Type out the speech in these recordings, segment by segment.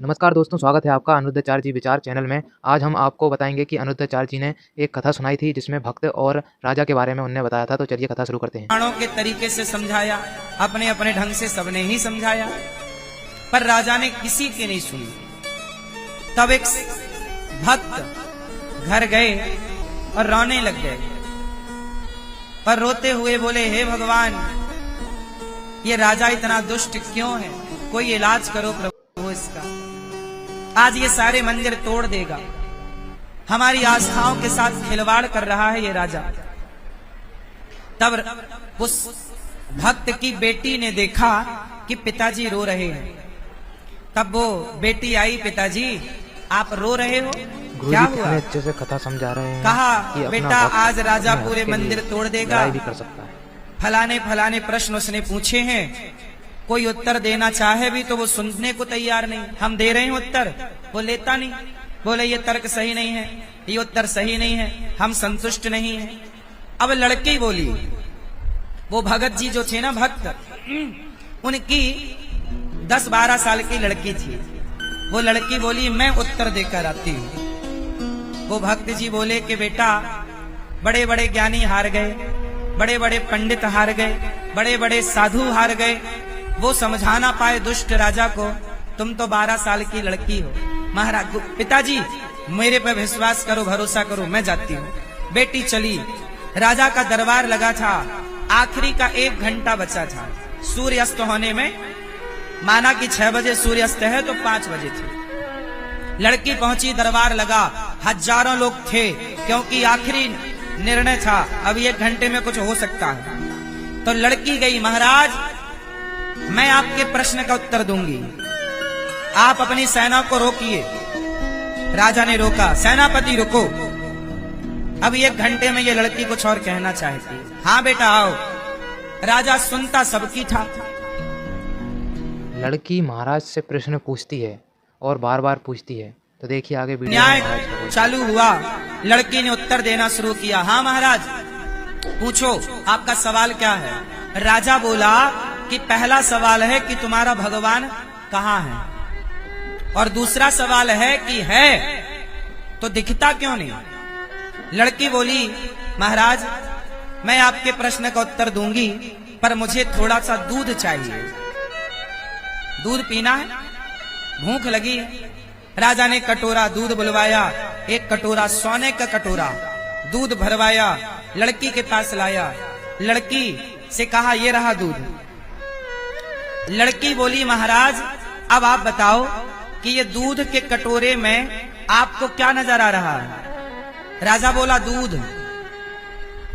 नमस्कार दोस्तों, स्वागत है आपका अनिरुद्धाचार्य जी विचार चैनल में। आज हम आपको बताएंगे कि अनिरुद्धाचार्य जी ने एक कथा सुनाई थी जिसमें भक्त और राजा के बारे में उन्होंने बताया था। तो चलिए कथा शुरू करते हैं। प्राणों के तरीके से समझाया, अपने अपने ढंग से सबने ही समझाया, पर राजा ने किसी की नहीं सुनी। तब एक भक्त घर गए और रोने लग गए, पर रोते हुए बोले, हे भगवान, ये राजा इतना दुष्ट क्यों है? कोई इलाज करो प्रभु इसका। आज ये सारे मंदिर तोड़ देगा, हमारी आस्थाओं के साथ खिलवाड़ कर रहा है ये राजा। तब उस भक्त की बेटी ने देखा कि पिताजी रो रहे हैं। तब वो बेटी आई, पिताजी आप रो रहे हो, क्या हुआ? अच्छे से कथा समझा रहे हैं। कहा, बेटा आज राजा पूरे मंदिर तोड़ देगा, भी कर सकता है। फलाने फलाने प्रश्न उसने पूछे हैं, कोई उत्तर देना चाहे भी तो वो सुनने को तैयार नहीं। हम दे रहे हैं उत्तर, वो लेता नहीं, बोले ये तर्क सही नहीं है, ये उत्तर सही नहीं है, हम संतुष्ट नहीं है। अब लड़की बोली, वो भगत जी जो थे ना भक्त, उनकी 10-12 साल की लड़की थी। वो लड़की बोली, मैं उत्तर देकर आती हूँ। वो भक्त जी बोले कि बेटा, बड़े बड़े ज्ञानी हार गए, बड़े बड़े पंडित हार गए, बड़े बड़े साधु हार गए, वो समझा ना पाए दुष्ट राजा को, तुम तो 12 साल की लड़की हो। महाराज, पिताजी मेरे पे विश्वास करो, भरोसा करो, मैं जाती हूँ। बेटी चली। राजा का दरबार लगा था, आखिरी का 1 घंटा बचा था सूर्यास्त होने में। माना कि 6 बजे सूर्यास्त है तो 5 बजे थे। लड़की पहुंची, दरबार लगा, हजारों लोग थे, क्योंकि आखिरी निर्णय था, अब 1 घंटे में कुछ हो सकता है। तो लड़की गई, महाराज मैं आपके प्रश्न का उत्तर दूंगी, आप अपनी सेना को रोकिए। राजा ने रोका, सेनापति रुको, अब 1 घंटे में ये लड़की कुछ और कहना चाहती है। हाँ बेटा आओ। राजा सुनता सबकी था। लड़की महाराज से प्रश्न पूछती है और बार बार पूछती है। तो देखिए आगे वीडियो न्याय चालू हुआ। लड़की ने उत्तर देना शुरू किया। हाँ महाराज पूछो, आपका सवाल क्या है? राजा बोला कि पहला सवाल है कि तुम्हारा भगवान कहाँ है, और दूसरा सवाल है कि है तो दिखता क्यों नहीं? लड़की बोली, महाराज मैं आपके प्रश्न का उत्तर दूंगी, पर मुझे थोड़ा सा दूध चाहिए, दूध पीना है, भूख लगी है। राजा ने कटोरा दूध बुलवाया, 1 कटोरा सोने का कटोरा दूध भरवाया, लड़की के पास लाया। लड़की से कहा, ये रहा दूध। लड़की बोली, महाराज अब आप बताओ कि ये दूध के कटोरे में आपको क्या नजर आ रहा है? राजा बोला, दूध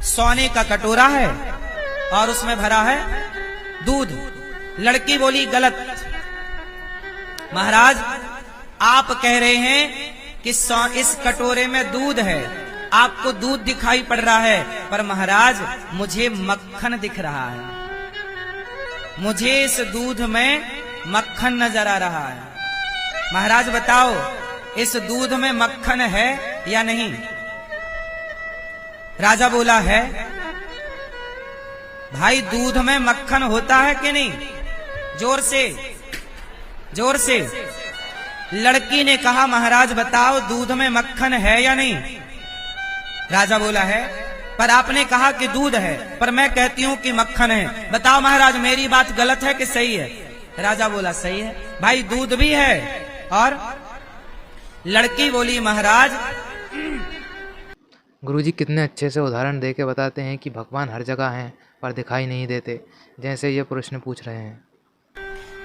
सोने का कटोरा है और उसमें भरा है दूध। लड़की बोली, गलत, महाराज आप कह रहे हैं कि इस कटोरे में दूध है, आपको दूध दिखाई पड़ रहा है, पर महाराज मुझे मक्खन दिख रहा है, मुझे इस दूध में मक्खन नजर आ रहा है। महाराज बताओ इस दूध में मक्खन है या नहीं? राजा बोला, है। भाई दूध में मक्खन होता है कि नहीं? जोर से, जोर से। लड़की ने कहा, महाराज बताओ दूध में मक्खन है या नहीं? राजा बोला, है, पर आपने कहा कि दूध है, पर मैं कहती हूं कि मक्खन है। बताओ महाराज मेरी बात गलत है कि सही है? राजा बोला, सही है। भाई दूध भी है और? लड़की बोली, महाराज। गुरुजी कितने अच्छे से उदाहरण देके बताते हैं कि भगवान हर जगह हैं पर दिखाई नहीं देते, जैसे ये प्रश्न पूछ रहे हैं।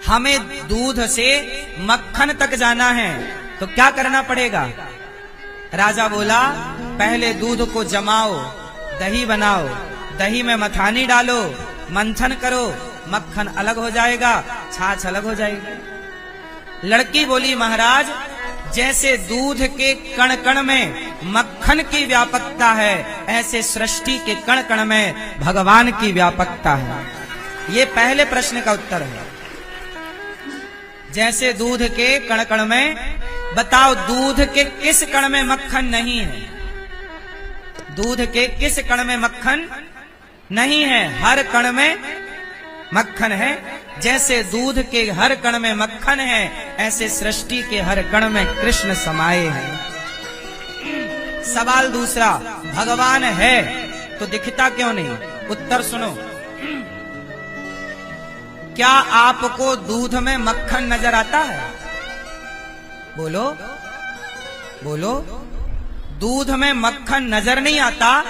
हमें दूध से मक्खन तक जाना है तो क्या करना पड़ेगा? राजा बोला, पहले दूध को जमाओ, दही बनाओ, दही में मथानी डालो, मंथन करो, मक्खन अलग हो जाएगा, छाछ अलग हो जाएगी। लड़की बोली, महाराज जैसे दूध के कण कण में मक्खन की व्यापकता है, ऐसे सृष्टि के कण कण में भगवान की व्यापकता है। ये पहले प्रश्न का उत्तर है। जैसे दूध के कण कण में, बताओ दूध के किस कण में मक्खन नहीं है? दूध के किस कण में मक्खन नहीं है? हर कण में मक्खन है। जैसे दूध के हर कण में मक्खन है, ऐसे सृष्टि के हर कण में कृष्ण समाये हैं। सवाल दूसरा, भगवान है तो दिखता क्यों नहीं? उत्तर सुनो। क्या आपको दूध में मक्खन नजर आता है? बोलो बोलो। दूध में मक्खन नजर नहीं आता,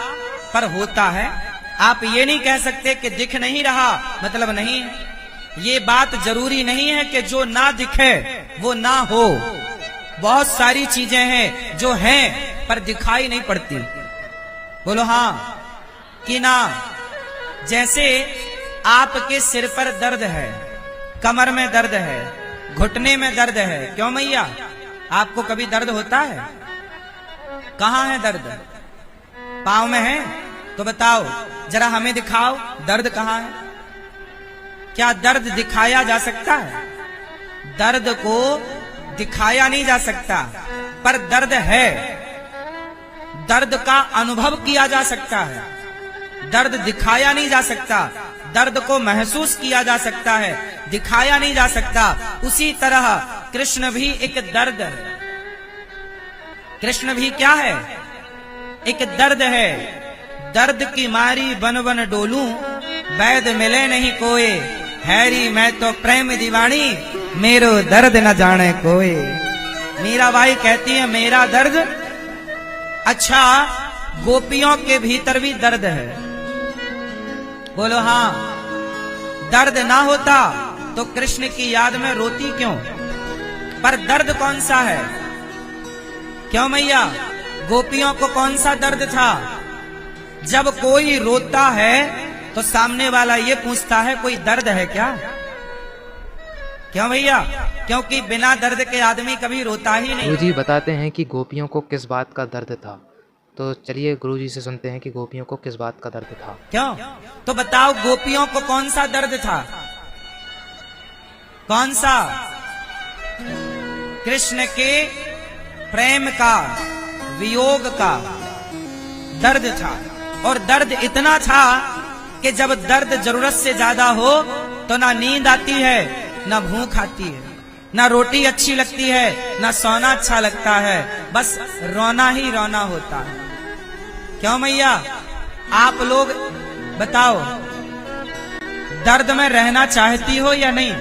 पर होता है। आप ये नहीं कह सकते कि दिख नहीं रहा, मतलब नहीं है। ये बात जरूरी नहीं है कि जो ना दिखे वो ना हो। बहुत सारी चीजें हैं जो हैं पर दिखाई नहीं पड़ती। बोलो हाँ कि ना। जैसे आपके सिर पर दर्द है, कमर में दर्द है, घुटने में दर्द है। क्यों मैया, आपको कभी दर्द होता है? कहाँ है दर्द? पाँव में है? तो बताओ जरा हमें दिखाओ, दर्द कहाँ है? क्या दर्द दिखाया जा सकता है? दर्द को दिखाया नहीं जा सकता, पर दर्द है। दर्द का अनुभव किया जा सकता है। दर्द दिखाया नहीं जा सकता, दर्द को महसूस किया जा सकता है, दिखाया नहीं जा सकता। उसी तरह कृष्ण भी एक दर्द है। कृष्ण भी क्या है? एक दर्द है। दर्द की मारी बन बन डोलूं, वैद मिले नहीं कोई। हैरी मैं तो प्रेम दीवानी, मेरो दर्द न जाने कोई। मीराबाई कहती है मेरा दर्द। अच्छा, गोपियों के भीतर भी दर्द है। बोलो हाँ। दर्द ना होता तो कृष्ण की याद में रोती क्यों? पर दर्द कौन सा है? क्यों मैया, गोपियों को कौन सा दर्द था? जब कोई रोता है तो सामने वाला ये पूछता है कोई दर्द है क्या? क्यों भैया? क्योंकि बिना दर्द के आदमी कभी रोता ही नहीं। गुरुजी बताते हैं कि गोपियों को किस बात का दर्द था। तो चलिए गुरुजी से सुनते हैं कि गोपियों को किस बात का दर्द था। क्यों? तो बताओ गोपियों को कौन सा दर्द था? कौन सा? कृष्ण के प्रेम का, वियोग का दर्द था। और दर्द इतना था कि जब दर्द जरूरत से ज्यादा हो तो ना नींद आती है, ना भूख आती है, ना रोटी अच्छी लगती है, ना सोना अच्छा लगता है, बस रोना ही रोना होता है। क्यों मैया? आप लोग बताओ, दर्द में रहना चाहती हो या नहीं?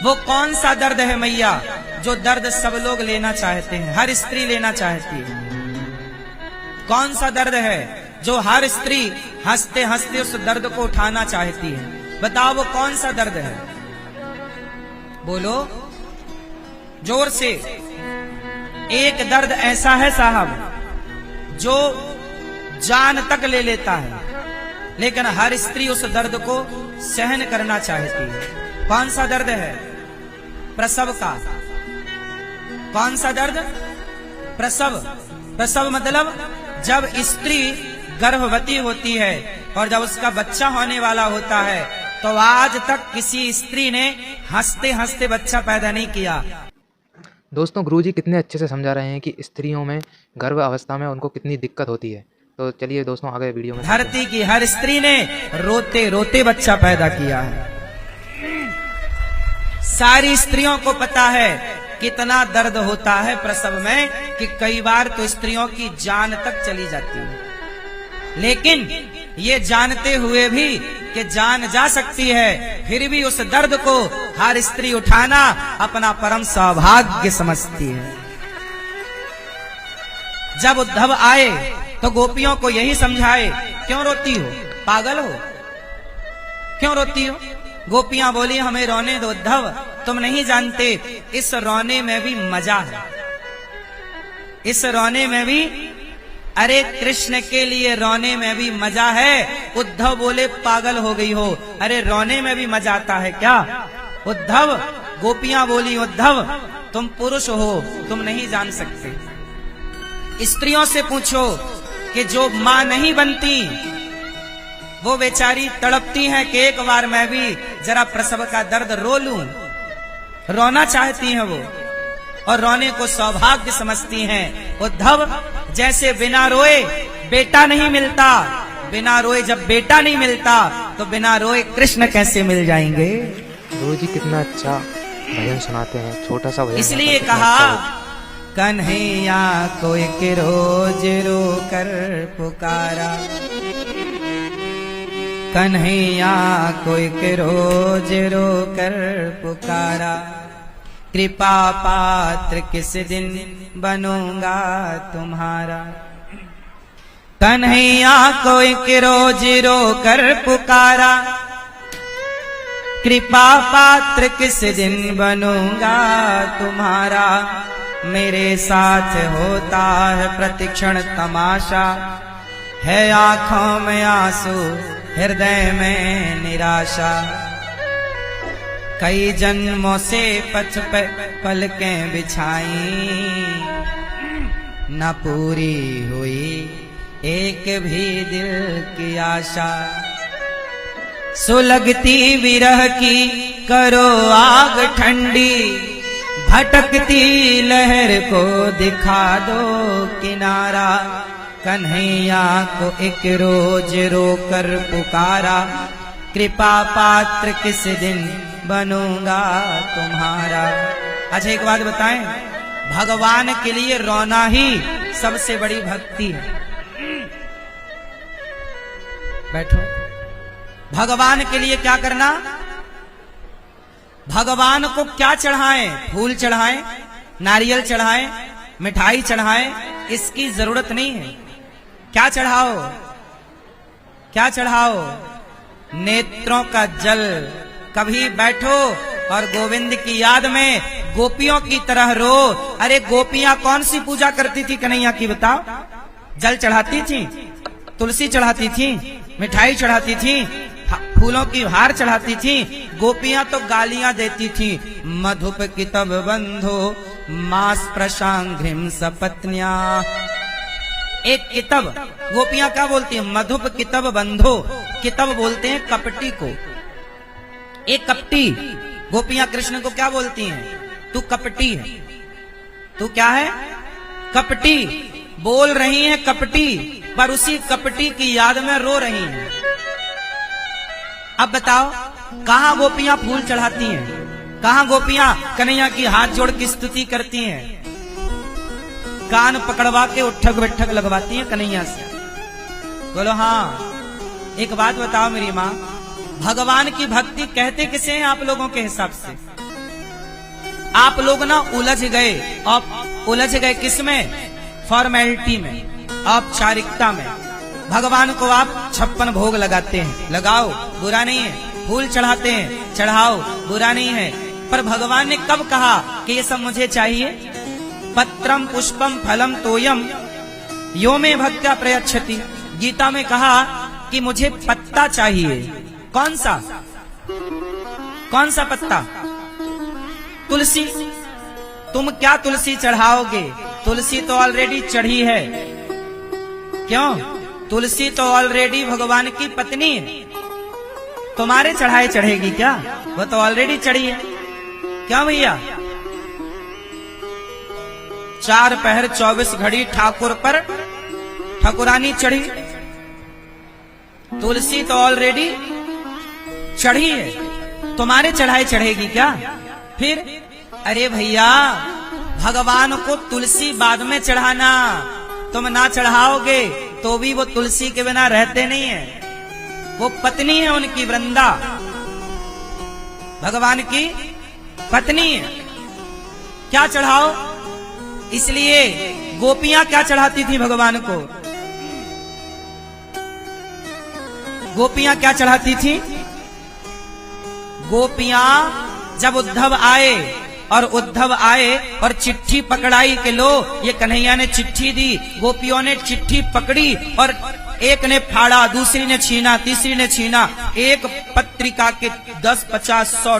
वो कौन सा दर्द है मैया जो दर्द सब लोग लेना चाहते हैं, हर स्त्री लेना चाहती है? कौन सा दर्द है जो हर स्त्री हंसते हंसते उस दर्द को उठाना चाहती है? बताओ वो कौन सा दर्द है? बोलो जोर से। एक दर्द ऐसा है साहब जो जान तक ले लेता है, लेकिन हर स्त्री उस दर्द को सहन करना चाहती है। कौन सा दर्द है? प्रसव का। कौन सा दर्द? प्रसव। प्रसव मतलब जब स्त्री गर्भवती होती है और जब उसका बच्चा होने वाला होता है, तो आज तक किसी स्त्री ने हंसते हंसते बच्चा पैदा नहीं किया। दोस्तों गुरुजी कितने अच्छे से समझा रहे हैं कि स्त्रियों में गर्भ अवस्था में उनको कितनी दिक्कत होती है। तो चलिए दोस्तों आगे वीडियो में। धरती की हर स्त्री ने रोते रोते बच्चा पैदा किया है। सारी स्त्रियों को पता है कितना दर्द होता है प्रसव में, कि कई बार तो स्त्रियों की जान तक चली जाती है। लेकिन ये जानते हुए भी कि जान जा सकती है, फिर भी उस दर्द को हर स्त्री उठाना अपना परम सौभाग्य समझती है। जब उद्धव आए तो गोपियों को यही समझाए, क्यों रोती हो? पागल हो? क्यों रोती हो? गोपियां बोली हमें रोने दो उद्धव, तुम नहीं जानते इस रोने में भी मजा है। इस रोने में भी, अरे कृष्ण के लिए रोने में भी मजा है। उद्धव बोले पागल हो गई हो, अरे रोने में भी मजा आता है क्या उद्धव? गोपियां बोली उद्धव तुम पुरुष हो, तुम नहीं जान सकते। स्त्रियों से पूछो कि जो मां नहीं बनती वो बेचारी तड़पती हैं कि एक बार मैं भी जरा प्रसव का दर्द रो लूं। रोना चाहती हैं वो, और रोने को सौभाग्य समझती हैं। उद्धव जैसे बिना रोए बेटा नहीं मिलता, बिना रोए जब बेटा नहीं मिलता तो बिना रोए कृष्ण कैसे मिल जाएंगे? गुरुजी कितना अच्छा भजन सुनाते हैं, छोटा सा भजन। इसलिए कहा कन्हैया को एक रोज रो कर पुकारा, कन्हैया को एक रोज रो कर पुकारा, कृपा पात्र किस दिन बनूंगा तुम्हारा। कन्हैया को एक रोज रो कर पुकारा, कृपा पात्र किस दिन बनूंगा तुम्हारा। मेरे साथ होता है प्रतिक्षण तमाशा, है आंखों में आंसू हृदय में निराशा। कई जन्मों से पथ पे पलकें बिछाई, न पूरी हुई एक भी दिल की आशा। सुलगती विरह की करो आग ठंडी, भटकती लहर को दिखा दो किनारा। कन्हैया को एक रोज रो कर पुकारा, कृपा पात्र किस दिन बनूंगा तुम्हारा। अच्छा एक बात बताएं, भगवान के लिए रोना ही सबसे बड़ी भक्ति है। बैठो। भगवान के लिए क्या करना? भगवान को क्या चढ़ाएं? फूल चढ़ाएं, नारियल चढ़ाएं, मिठाई चढ़ाएं, इसकी जरूरत नहीं है। क्या चढ़ाओ? क्या चढ़ाओ? नेत्रों का जल। कभी बैठो और गोविंद की याद में गोपियों की तरह रो। अरे गोपियां कौन सी पूजा करती थी कन्हैया की बताओ? जल चढ़ाती थी, तुलसी चढ़ाती थी, मिठाई चढ़ाती थी, फूलों की हार चढ़ाती थी। गोपियां तो गालियां देती थी। मधुप कितब बंधो मास प्रशांघ्रिम सपत्न्या। एक कितब, गोपियां क्या बोलती हैं? मधुप कितब बंधो। कितब बोलते हैं कपटी को। एक कपटी। गोपियां कृष्ण को क्या बोलती हैं? तू कपटी है। तू क्या है? कपटी। बोल रही हैं कपटी, पर उसी कपटी की याद में रो रही हैं। अब बताओ, कहां गोपियां फूल चढ़ाती हैं? कहां गोपियां कन्हैया की हाथ जोड़ की स्तुति करती हैं? कान पकड़वा के उठक बैठक लगवाती हैं कन्हैया से। बोलो हाँ। एक बात बताओ मेरी माँ, भगवान की भक्ति कहते किसे हैं आप लोगों के हिसाब से? आप लोग ना उलझ गए। और उलझ गए किसमें? फॉर्मेलिटी में, औपचारिकता में। भगवान को आप 56 भोग लगाते हैं, लगाओ, बुरा नहीं है। फूल चढ़ाते हैं, चढ़ाओ, बुरा नहीं है। पर भगवान ने कब कहा कि ये सब मुझे चाहिए? पत्रम पुष्पम फलम तोयम यो में भक्त्या प्रयच्छति। गीता में कहा कि मुझे पत्ता चाहिए। कौन सा? कौन सा पत्ता? तुलसी। तुम क्या तुलसी चढ़ाओगे? तुलसी तो ऑलरेडी चढ़ी है। क्यों? तुलसी तो ऑलरेडी भगवान की पत्नी है। तुम्हारे चढ़ाए चढ़ेगी क्या? वो तो ऑलरेडी चढ़ी है। क्या भैया? 4 पहर 24 घड़ी ठाकुर पर ठाकुरानी चढ़ी। तुलसी तो ऑलरेडी चढ़ी है, तुम्हारे चढ़ाए चढ़ेगी क्या? फिर अरे भैया, भगवान को तुलसी बाद में चढ़ाना। तुम ना चढ़ाओगे तो भी वो तुलसी के बिना रहते नहीं है। वो पत्नी है उनकी, वृंदा भगवान की पत्नी है। क्या चढ़ाओ? इसलिए गोपियां क्या चढ़ाती थी भगवान को? गोपियां क्या चढ़ाती थी? गोपियां जब उद्धव आए और चिट्ठी पकड़ाई के लो ये कन्हैया ने चिट्ठी दी। गोपियों ने चिट्ठी पकड़ी और एक ने फाड़ा, दूसरी ने छीना, तीसरी ने छीना। एक पत्रिका के 10, 50, 100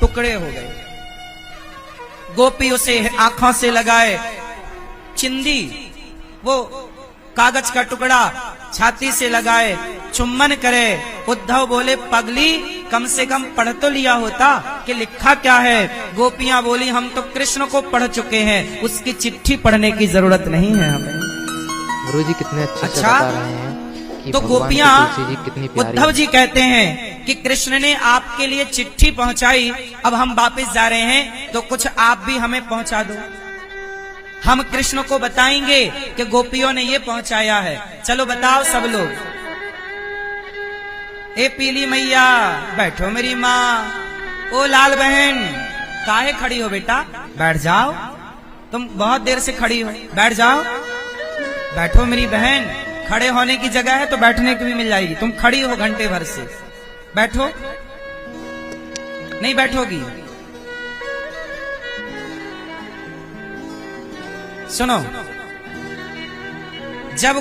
टुकड़े हो गए। गोपी उसे आंखों से लगाए, चिंदी वो कागज का टुकड़ा छाती से लगाए, चुम्बन करे। उद्धव बोले, पगली कम से कम पढ़ तो लिया होता कि लिखा क्या है। गोपियां बोली, हम तो कृष्ण को पढ़ चुके हैं, उसकी चिट्ठी पढ़ने की जरूरत नहीं है हमें। गुरु जी कितने अच्छे से बता रहे हैं कि तो भगवान की गोपियां, तुलसी जी कितनी प्यारी उद्धव जी कहते हैं कि कृष्ण ने आपके लिए चिट्ठी पहुंचाई, अब हम वापस जा रहे हैं तो कुछ आप भी हमें पहुंचा दो। हम कृष्ण को बताएंगे कि गोपियों ने ये पहुंचाया है। चलो बताओ सब लोग। ए पीली मैया बैठो मेरी माँ, ओ लाल बहन काहे खड़ी हो बेटा, बैठ जाओ, तुम बहुत देर से खड़ी हो, बैठ जाओ, बैठो मेरी बहन, खड़े होने की जगह है तो बैठने की भी मिल जाएगी, तुम खड़ी हो घंटे भर से, बैठो, नहीं बैठोगी। सुनो, जब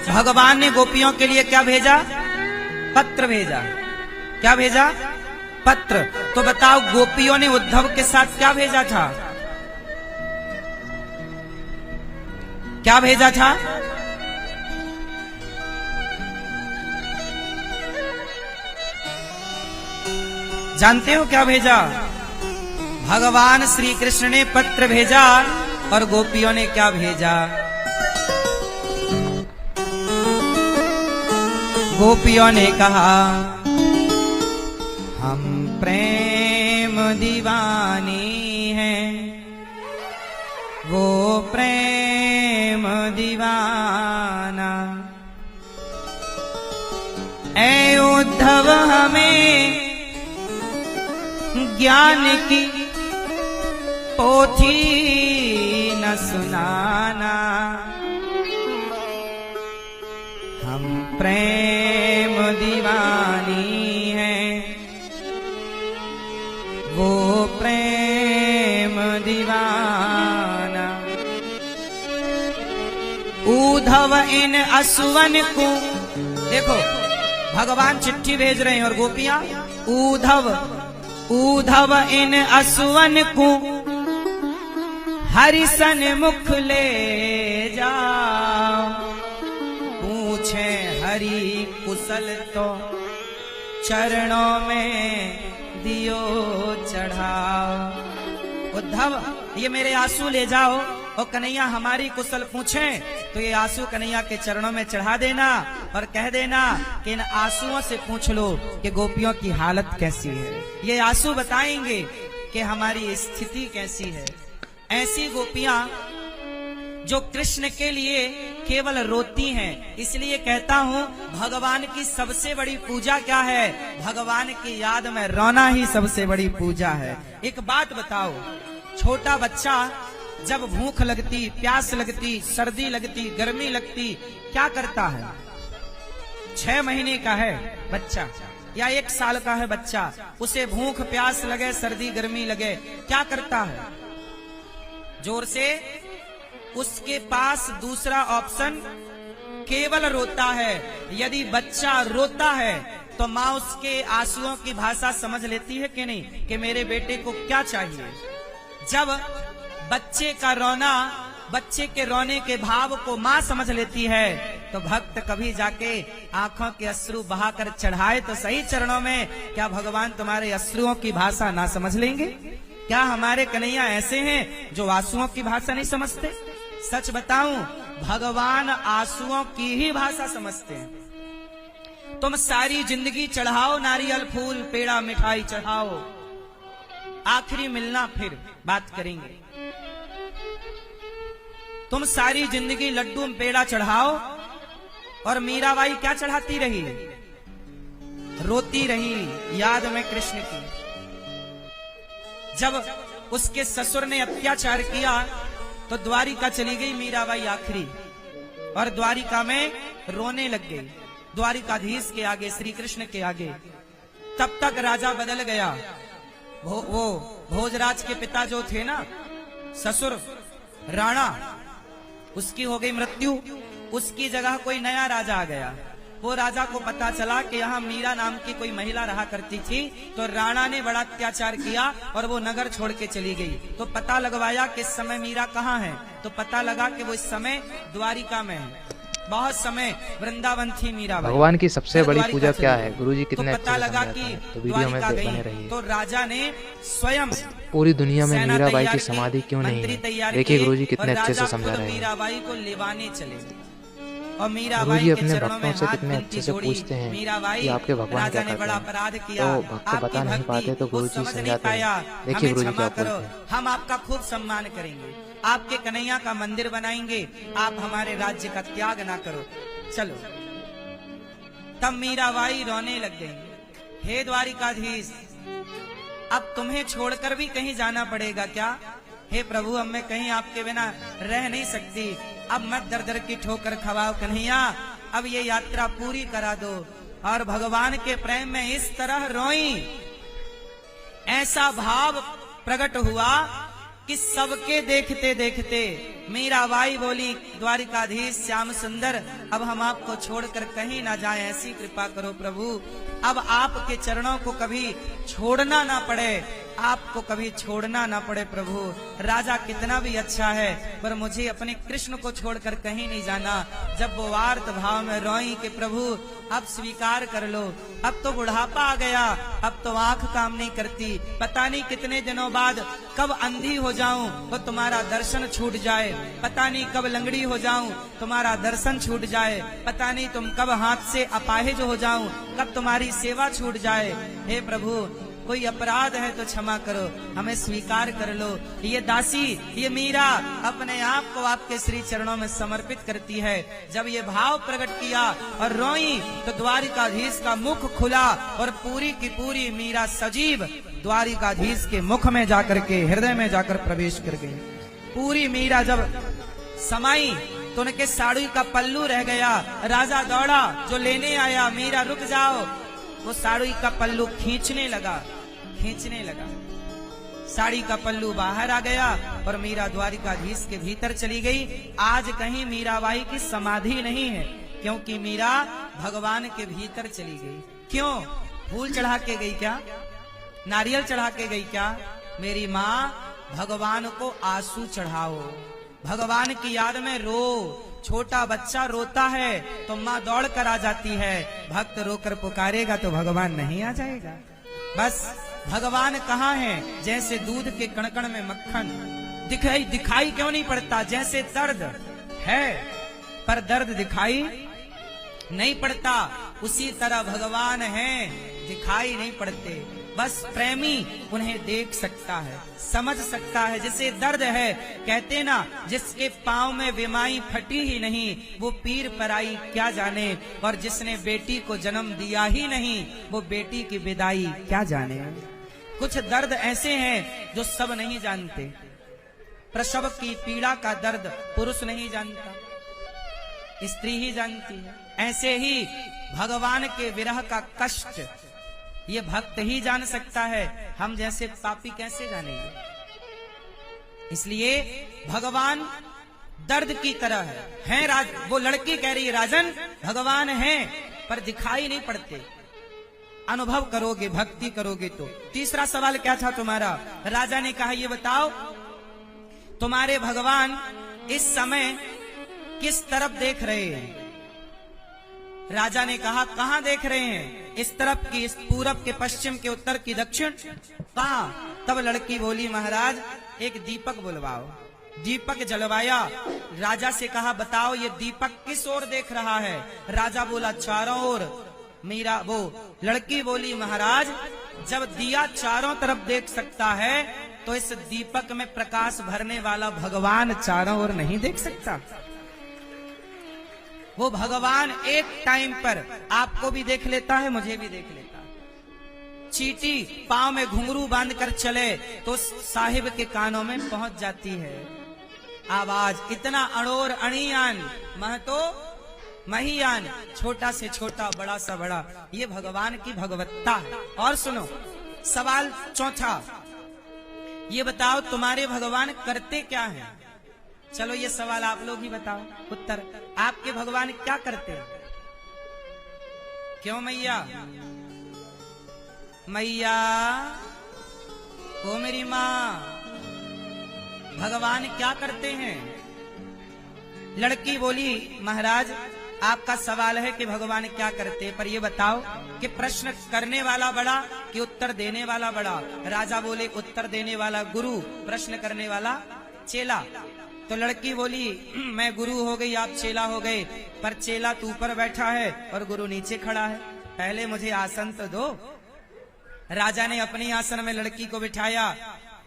भगवान ने गोपियों के लिए क्या भेजा, पत्र भेजा, क्या भेजा, पत्र। तो बताओ गोपियों ने उद्धव के साथ क्या भेजा था, क्या भेजा था, जानते हो क्या भेजा? भगवान श्री कृष्ण ने पत्र भेजा और गोपियों ने क्या भेजा? गोपियों ने कहा हम प्रेम दीवानी हैं, वो प्रेम दीवाना। ऐ उद्धव हमें ज्ञान की पोथी न सुनाना, हम प्रेम दीवानी हैं, वो प्रेम दीवाना। उद्धव इन असुवन को, देखो भगवान चिट्ठी भेज रहे हैं और गोपियां उद्धव इन असुवन को हरिसन मुख ले जाओ, पूछे हरि कुशल तो चरणों में दियो चढ़ाओ। उद्धव ये मेरे आंसू ले जाओ और कन्हैया हमारी कुशल पूछें तो ये आंसू कन्हैया के चरणों में चढ़ा देना और कह देना कि इन आंसुओं से पूछ लो कि गोपियों की हालत कैसी है। ये आंसू बताएंगे कि हमारी स्थिति कैसी है। ऐसी गोपियां जो कृष्ण के लिए केवल रोती हैं। इसलिए कहता हूं भगवान की सबसे बड़ी पूजा क्या है? भगवान की याद में रोना ही सबसे बड़ी पूजा है। एक बात बताओ, छोटा बच्चा जब भूख लगती, प्यास लगती, सर्दी लगती, गर्मी लगती, क्या करता है? 6 महीने का है बच्चा या 1 साल का है बच्चा, उसे भूख प्यास लगे, सर्दी गर्मी लगे, क्या करता है? जोर से उसके पास दूसरा ऑप्शन केवल रोता है। यदि बच्चा रोता है तो माँ उसके आंसुओं की भाषा समझ लेती है कि नहीं, कि मेरे बेटे को क्या चाहिए। जब बच्चे का रोना, बच्चे के रोने के भाव को माँ समझ लेती है तो भक्त कभी जाके आंखों के अश्रु बहाकर चढ़ाए तो सही चरणों में, क्या भगवान तुम्हारे अश्रुओं की भाषा ना समझ लेंगे? क्या हमारे कन्हैया ऐसे हैं जो आंसुओं की भाषा नहीं समझते? सच बताऊं, भगवान आंसुओं की ही भाषा समझते हैं। तुम सारी जिंदगी चढ़ाओ नारियल फूल पेड़ा मिठाई चढ़ाओ, आखिरी मिलना फिर बात करेंगे। तुम सारी जिंदगी लड्डू पेड़ा चढ़ाओ और मीराबाई क्या चढ़ाती रही? रोती रही याद में कृष्ण की। जब उसके ससुर ने अत्याचार किया तो द्वारिका चली गई मीराबाई आखिरी, और द्वारिका में रोने लग गई, द्वारिकाधीश के आगे, श्री कृष्ण के आगे। तब तक राजा बदल गया। वो भोजराज के पिता जो थे ना, ससुर राणा, उसकी हो गई मृत्यु, उसकी जगह कोई नया राजा आ गया। वो राजा को पता चला कि यहाँ मीरा नाम की कोई महिला रहा करती थी, तो राणा ने बड़ा अत्याचार किया और वो नगर छोड़ के चली गई। तो पता लगवाया कि इस समय मीरा कहाँ है, तो पता लगा कि वो इस समय द्वारिका में है। बहुत समय वृंदावन थी मीरा। भगवान की सबसे बड़ी पूजा क्या है? गुरुजी कितने तो पता लगा कि तो वीडियो में बने रहिए। तो राजा ने स्वयं पूरी दुनिया में मीराबाई की समाधि क्यों नहीं है? देखिए गुरुजी कितने अच्छे से समझा रहे हैं। मीराबाई को लेवाने चले। और मीराबाई गुरुजी के अपने चरणों में भक्तों से हाथ कितने मिलती अच्छे से जोड़ी। पूछते हैं मीराबाई, कि आपके भगवान राजा क्या ने करते बड़ा हैं, अपराध किया, तो भक्त आपकी बता नहीं भक्ति पाते तो वो गुरुजी समझ नहीं समझाते पाया, हैं। देखिए हमें गुरुजी क्षमा क्या करो, बोलते हैं। हम आपका खूब सम्मान करेंगे, आपके कन्हैया का मंदिर बनाएंगे, आप हमारे राज्य का त्याग ना करो, चलो। तब मीराबाई रोने लग गई, हे द्वारिकाधीश, अब तुम्हें छोड़कर भी कहीं जाना पड़ेगा क्या? हे प्रभु, अब मैं कहीं आपके बिना रह नहीं सकती, अब मत दर दर की ठोकर खवाओ कन्हैया, अब ये यात्रा पूरी करा दो। और भगवान के प्रेम में इस तरह रोई, ऐसा भाव प्रकट हुआ कि सबके देखते देखते मीराबाई बोली, द्वारिकाधीश श्याम सुंदर, अब हम आपको छोड़कर कहीं ना जाएं, ऐसी कृपा करो प्रभु, अब आपके चरणों को कभी छोड़ना ना पड़े, आपको कभी छोड़ना ना पड़े प्रभु। राजा कितना भी अच्छा है, पर मुझे अपने कृष्ण को छोड़कर कहीं नहीं जाना। जब वो आर्त भाव में रोई कि प्रभु अब स्वीकार कर लो, अब तो बुढ़ापा आ गया, अब तो आंख काम नहीं करती, पता नहीं कितने दिनों बाद कब अंधी हो जाऊं तो तुम्हारा दर्शन छूट जाए, पता नहीं कब लंगड़ी हो जाऊं तुम्हारा दर्शन छूट जाए, पता नहीं तुम कब हाथ से अपाहिज हो जाऊं, कब तुम्हारी सेवा छूट जाए। हे प्रभु, कोई अपराध है तो क्षमा करो, हमें स्वीकार कर लो। ये दासी, ये मीरा अपने आप को आपके श्री चरणों में समर्पित करती है। जब ये भाव प्रकट किया और रोई तो द्वारिकाधीश का मुख खुला और पूरी की पूरी मीरा सजीव द्वारिकाधीश के मुख में जाकर के, हृदय में जाकर प्रवेश कर गई। पूरी मीरा जब समाई तो उनके साड़ी का पल्लू रह गया। राजा दौड़ा, जो लेने आया, मीरा रुक जाओ, वो साड़ी का पल्लू खींचने लगा, खींचने लगा, साड़ी का पल्लू बाहर आ गया और मीरा द्वारिकाधीश के भीतर चली गई। आज कहीं मीराबाई की समाधि नहीं है, क्योंकि मीरा भगवान के भीतर चली गई। क्यों? फूल चढ़ा के गई क्या? नारियल चढ़ा के गई क्या? मेरी माँ, भगवान को आंसू चढ़ाओ, भगवान की याद में रो। छोटा बच्चा रोता है तो माँ दौड़ कर आ जाती है, भक्त रोकर पुकारेगा तो भगवान नहीं आ जाएगा। बस भगवान कहाँ है? जैसे दूध के कण-कण में मक्खन, दिखाई क्यों नहीं पड़ता? जैसे दर्द है पर दर्द दिखाई नहीं पड़ता, उसी तरह भगवान है, दिखाई नहीं पड़ते। बस प्रेमी उन्हें देख सकता है, समझ सकता है। जिसे दर्द है, कहते ना, जिसके पांव में विमाई फटी ही नहीं, वो पीर पराई क्या जाने, और जिसने बेटी को जन्म दिया ही नहीं, वो बेटी की विदाई क्या जाने। कुछ दर्द ऐसे हैं जो सब नहीं जानते। प्रसव की पीड़ा का दर्द पुरुष नहीं जानता, स्त्री ही जानती है। ऐसे ही भगवान के विरह का कष्ट ये भक्त ही जान सकता है, हम जैसे पापी कैसे जानेंगे। इसलिए भगवान दर्द की तरह है। वो लड़की कह रही है, राजन भगवान है पर दिखाई नहीं पड़ते, अनुभव करोगे, भक्ति करोगे तो। तीसरा सवाल क्या था तुम्हारा? राजा ने कहा, ये बताओ तुम्हारे भगवान इस समय किस तरफ देख रहे हैं? राजा ने कहा, कहां देख रहे हैं? इस तरफ की, इस पूरब के, पश्चिम के, उत्तर की, दक्षिण, कहां? तब लड़की बोली, महाराज एक दीपक बुलवाओ। दीपक जलवाया। राजा से कहा, बताओ ये दीपक किस ओर देख रहा है? राजा बोला, चारों ओर। मीरा वो लड़की बोली, महाराज जब दिया चारों तरफ देख सकता है तो इस दीपक में प्रकाश भरने वाला भगवान चारों ओर नहीं देख सकता? वो भगवान एक टाइम पर आपको भी देख लेता है, मुझे भी देख लेता है। चींटी पांव में घुंघरू बांधकर चले तो साहिब के कानों में पहुंच जाती है आवाज। इतना अणोर अणियान, महतो महियान, छोटा से छोटा, बड़ा सा बड़ा, ये भगवान की भगवत्ता है। और सुनो सवाल चौथा, ये बताओ तुम्हारे भगवान करते क्या हैं? चलो ये सवाल आप लोग ही बताओ उत्तर। आपके भगवान क्या करते हैं? क्यों मैया? मैया ओ मेरी माँ, भगवान क्या करते हैं? लड़की बोली, महाराज आपका सवाल है कि भगवान क्या करते, पर ये बताओ कि प्रश्न करने वाला बड़ा कि उत्तर देने वाला बड़ा? राजा बोले, उत्तर देने वाला गुरु, प्रश्न करने वाला चेला। तो लड़की बोली मैं गुरु हो गई, आप चेला हो गए, पर चेला तू ऊपर बैठा है और गुरु नीचे खड़ा है, पहले मुझे आसन तो दो। राजा ने अपनी आसन में लड़की को बिठाया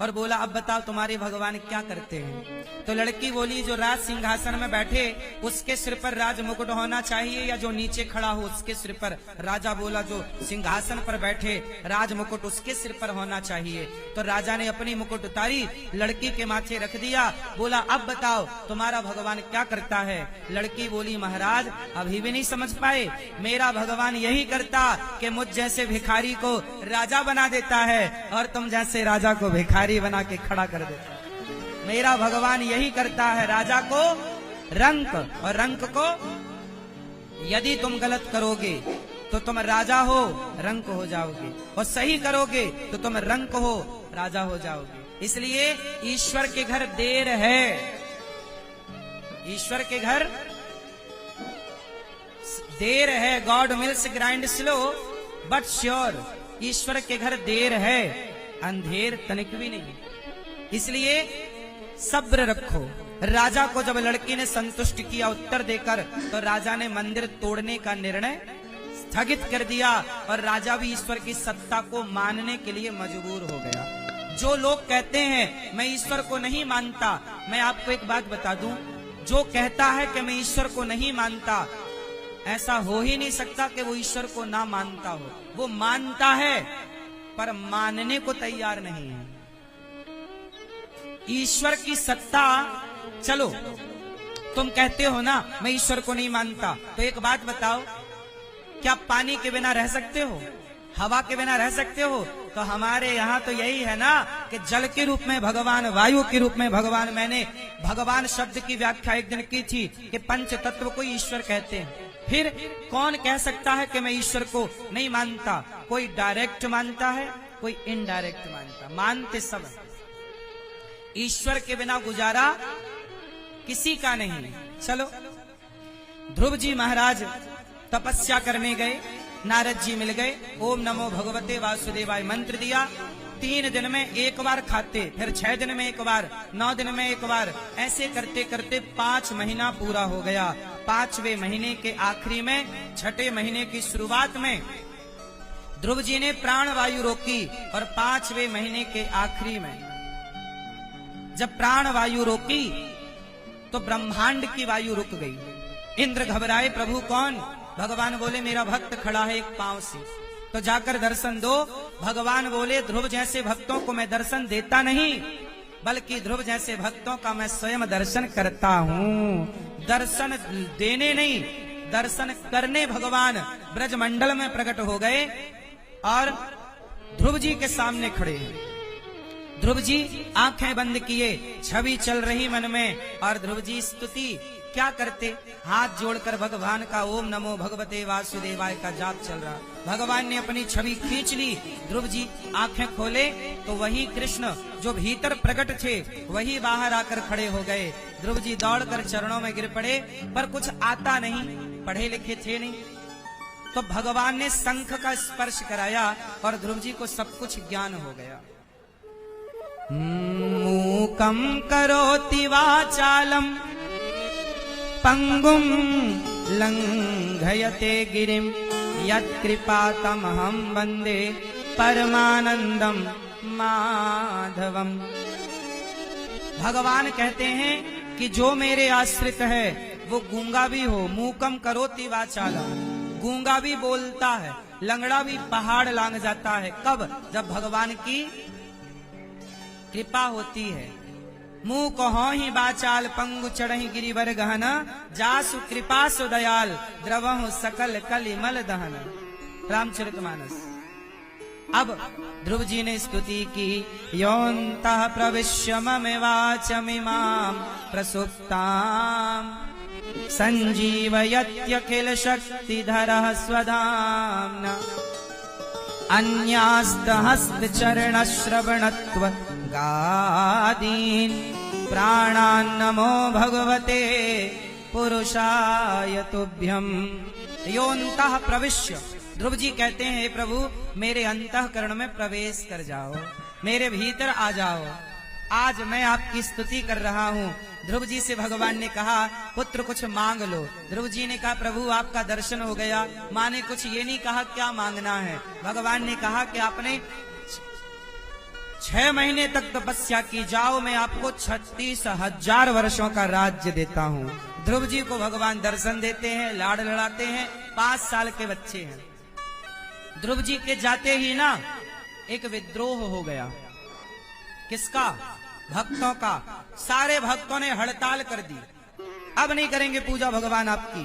और बोला अब बताओ तुम्हारे भगवान क्या करते हैं। तो लड़की बोली जो राज सिंहासन में बैठे उसके सिर पर राज मुकुट होना चाहिए या जो नीचे खड़ा हो उसके सिर पर। राजा बोला जो सिंहासन पर बैठे राज मुकुट उसके सिर पर होना चाहिए। तो राजा ने अपनी मुकुट उतारी, लड़की के माथे रख दिया, बोला अब बताओ तुम्हारा भगवान क्या करता है। लड़की बोली महाराज अभी भी नहीं समझ पाए, मेरा भगवान यही करता कि मुझ जैसे भिखारी को राजा बना देता है और तुम जैसे राजा को भिखारी बना के खड़ा कर देता है। मेरा भगवान यही करता है, राजा को रंक और रंक को यदि तुम गलत करोगे तो तुम राजा हो रंक हो जाओगे, और सही करोगे तो तुम रंक हो राजा हो जाओगे। इसलिए ईश्वर के घर देर है, ईश्वर के घर देर है। God mills grind slow but sure, ईश्वर के घर देर है, अंधेर तनिक भी नहीं। इसलिए सब्र रखो। राजा को जब लड़की ने संतुष्ट किया उत्तर देकर, तो राजा ने मंदिर तोड़ने का निर्णय स्थगित कर दिया और राजा भी ईश्वर की सत्ता को मानने के लिए मजबूर हो गया। जो लोग कहते हैं मैं ईश्वर को नहीं मानता, मैं आपको एक बात बता दूं, जो कहता है कि मैं ईश्वर को नहीं मानता, ऐसा हो ही नहीं सकता कि वो ईश्वर को ना मानता हो। वो मानता है पर मानने को तैयार नहीं है। ईश्वर की सत्ता, चलो तुम कहते हो ना मैं ईश्वर को नहीं मानता, तो एक बात बताओ, क्या पानी के बिना रह सकते हो? हवा के बिना रह सकते हो? तो हमारे यहाँ तो यही है ना कि जल के रूप में भगवान, वायु के रूप में भगवान। मैंने भगवान शब्द की व्याख्या एक दिन की थी कि पंच तत्व को ईश्वर कहते हैं। फिर कौन कह सकता है कि मैं ईश्वर को नहीं मानता? कोई डायरेक्ट मानता है, कोई इनडायरेक्ट मानता, मानते सब। ईश्वर के बिना गुजारा किसी का नहीं। चलो ध्रुव जी महाराज तपस्या करने गए, नारद जी मिल गए, ओम नमो भगवते वासुदेवाय मंत्र दिया। 3 दिन में एक बार खाते, फिर 6 दिन में एक बार, 9 दिन में एक बार, ऐसे करते करते 5 महीना पूरा हो गया। 5वें महीने के आखिरी में, 6ठे महीने की शुरुआत में ध्रुव जी ने प्राण वायु रोकी और 5वें महीने के आखिरी में जब प्राण वायु रोकी तो ब्रह्मांड की वायु रुक गई। इंद्र घबराए, प्रभु कौन? भगवान बोले मेरा भक्त खड़ा है एक पांव से, तो जाकर दर्शन दो। भगवान बोले ध्रुव जैसे भक्तों को मैं दर्शन देता नहीं, बल्कि ध्रुव जैसे भक्तों का मैं स्वयं दर्शन करता हूँ। दर्शन देने नहीं, दर्शन करने भगवान ब्रजमंडल में प्रकट हो गए और ध्रुव जी के सामने खड़े हैं। ध्रुव जी आंखें बंद किए, छवि चल रही मन में, और ध्रुव जी स्तुति क्या करते? हाथ जोड़कर भगवान का ओम नमो भगवते वासुदेवाय का जाप चल रहा। भगवान ने अपनी छवि खींच ली। ध्रुव जी आंखें खोले तो वही कृष्ण जो भीतर प्रकट थे वही बाहर आकर खड़े हो गए। ध्रुव जी दौड़कर चरणों में गिर पड़े, पर कुछ आता नहीं, पढ़े लिखे थे नहीं। तो भगवान ने शंख का स्पर्श कराया और ध्रुव जी को सब कुछ ज्ञान हो गया। मूकं करोति वाचालम पंगुम लंघयते गिरिम यत्कृपातमहं वंदे परमानंदम माधवम। भगवान कहते हैं कि जो मेरे आश्रित है वो गूंगा भी हो, मूकम करोति वाचालम, गूंगा भी बोलता है, लंगड़ा भी पहाड़ लांग जाता है। कब? जब भगवान की कृपा होती है। मुंह कहो ही बाचाल पंगु चढ़ही गिरिवर गहन, जासु कृपा सु दयाल द्रवहु सकल कलिमल दहन। रामचरितमानस। अब ध्रुव जी ने स्तुति की, योऽन्तः प्रविश्य मम वाचमिमां प्रसुप्तां संजीवयत्यखिल शक्तिधरः स्वधाम्ना अन्यास्तहस्तचरणश्रवणत्व गादीन् प्राणान्नमो भगवते पुरुषाय तुभ्यम। योऽन्तः प्रविश्य, ध्रुव जी कहते हैं हे प्रभु मेरे अंतःकरण में प्रवेश कर जाओ, मेरे भीतर आ जाओ। आज मैं आपकी स्तुति कर रहा हूँ। ध्रुव जी से भगवान ने कहा पुत्र कुछ मांग लो। ध्रुव जी ने कहा प्रभु आपका दर्शन हो गया, माँ ने कुछ ये नहीं कहा क्या मांगना है। भगवान ने कहा कि आपने 6 महीने तक तपस्या की, जाओ मैं आपको 36,000 वर्षों का राज्य देता हूँ। ध्रुव जी को भगवान दर्शन देते हैं, लाड़ लड़ाते हैं, 5 साल के बच्चे हैं। ध्रुव जी के जाते ही ना एक विद्रोह हो गया। किसका? भक्तों का। सारे भक्तों ने हड़ताल कर दी, अब नहीं करेंगे पूजा भगवान आपकी।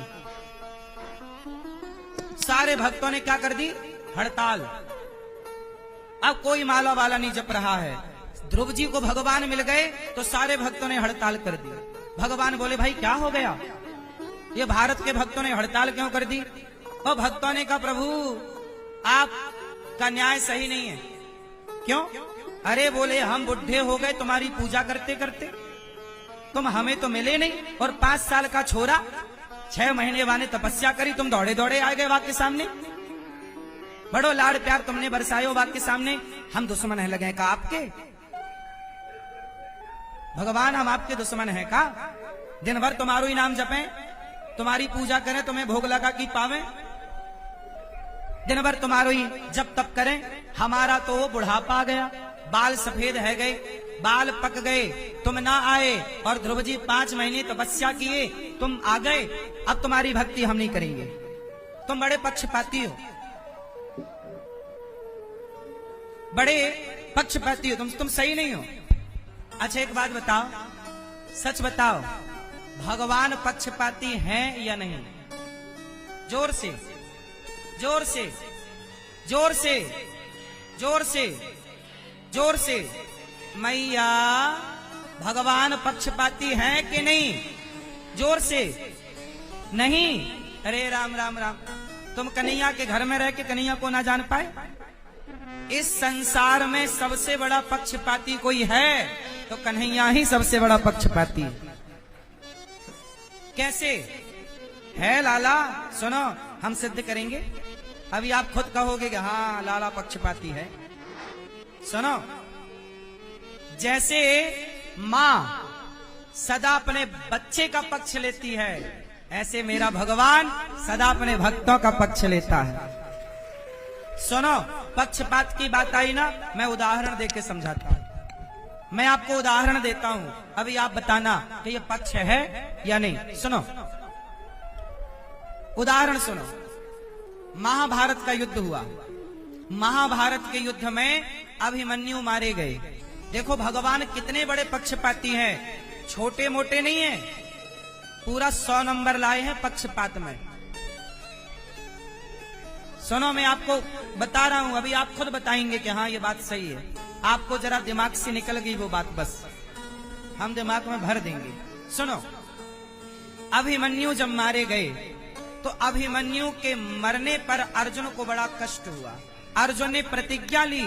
सारे भक्तों ने क्या कर दी? हड़ताल। अब कोई माला वाला नहीं जप रहा है। ध्रुव जी को भगवान मिल गए तो सारे भक्तों ने हड़ताल कर दी। भगवान बोले भाई क्या हो गया, ये भारत के भक्तों ने हड़ताल क्यों कर दी? और भक्तों ने कहा प्रभु आपका न्याय सही नहीं है। क्यों? अरे बोले हम बुढ़े हो गए तुम्हारी पूजा करते करते, तुम हमें तो मिले नहीं, और 5 साल का छोरा 6 महीने वाने तपस्या करी, तुम दौड़े दौड़े आ गए वाक के सामने, बड़ो लाड़ प्यार तुमने बरसायो वाक के सामने, हम दुश्मन है लगे का आपके? भगवान हम आपके दुश्मन है का? दिन भर तुम्हारो ही नाम जपें, तुम्हारी पूजा करें, तुम्हें भोग लगा की पावे, दिन भर तुम्हारो ही जब तप करें, हमारा तो वो बुढ़ापा आ गया, बाल सफेद है गए, बाल पक गए, तुम ना आए, और ध्रुव जी 5 महीने तपस्या किए, तुम आ गए, अब तुम्हारी भक्ति हम नहीं करेंगे। तुम बड़े पक्षपाती हो, बड़े पक्षपाती हो, तुम सही नहीं हो। अच्छा एक बात बताओ, सच बताओ, भगवान पक्षपाती हैं या नहीं? जोर से जोर से जोर से जोर से जोर से, मैया भगवान पक्षपाती हैं कि नहीं? जोर से। नहीं? अरे राम राम राम, तुम कन्हैया के घर में रह के कन्हैया को ना जान पाए? इस संसार में सबसे बड़ा पक्षपाती कोई है तो कन्हैया ही सबसे बड़ा पक्षपाती। कैसे है लाला? सुनो हम सिद्ध करेंगे, अभी आप खुद कहोगे कि हाँ लाला पक्षपाती है। सुनो, जैसे मां सदा अपने बच्चे का पक्ष लेती है, ऐसे मेरा भगवान सदा अपने भक्तों का पक्ष लेता है। सुनो, पक्षपात की बात आई ना, मैं उदाहरण देके समझाता हूं। मैं आपको उदाहरण देता हूं, अभी आप बताना कि ये पक्ष है या नहीं। सुनो, उदाहरण सुनो। महाभारत का युद्ध हुआ, महाभारत के युद्ध में अभिमन्यु मारे गए। देखो भगवान कितने बड़े पक्षपाती हैं, छोटे मोटे नहीं है, पूरा 100 नंबर लाए हैं पक्षपात में। सुनो, मैं आपको बता रहा हूं, अभी आप खुद बताएंगे कि हाँ ये बात सही है। आपको जरा दिमाग से निकल गई वो बात, बस हम दिमाग में भर देंगे। सुनो, अभिमन्यु जब मारे गए तो अभिमन्यु के मरने पर अर्जुन को बड़ा कष्ट हुआ। अर्जुन ने प्रतिज्ञा ली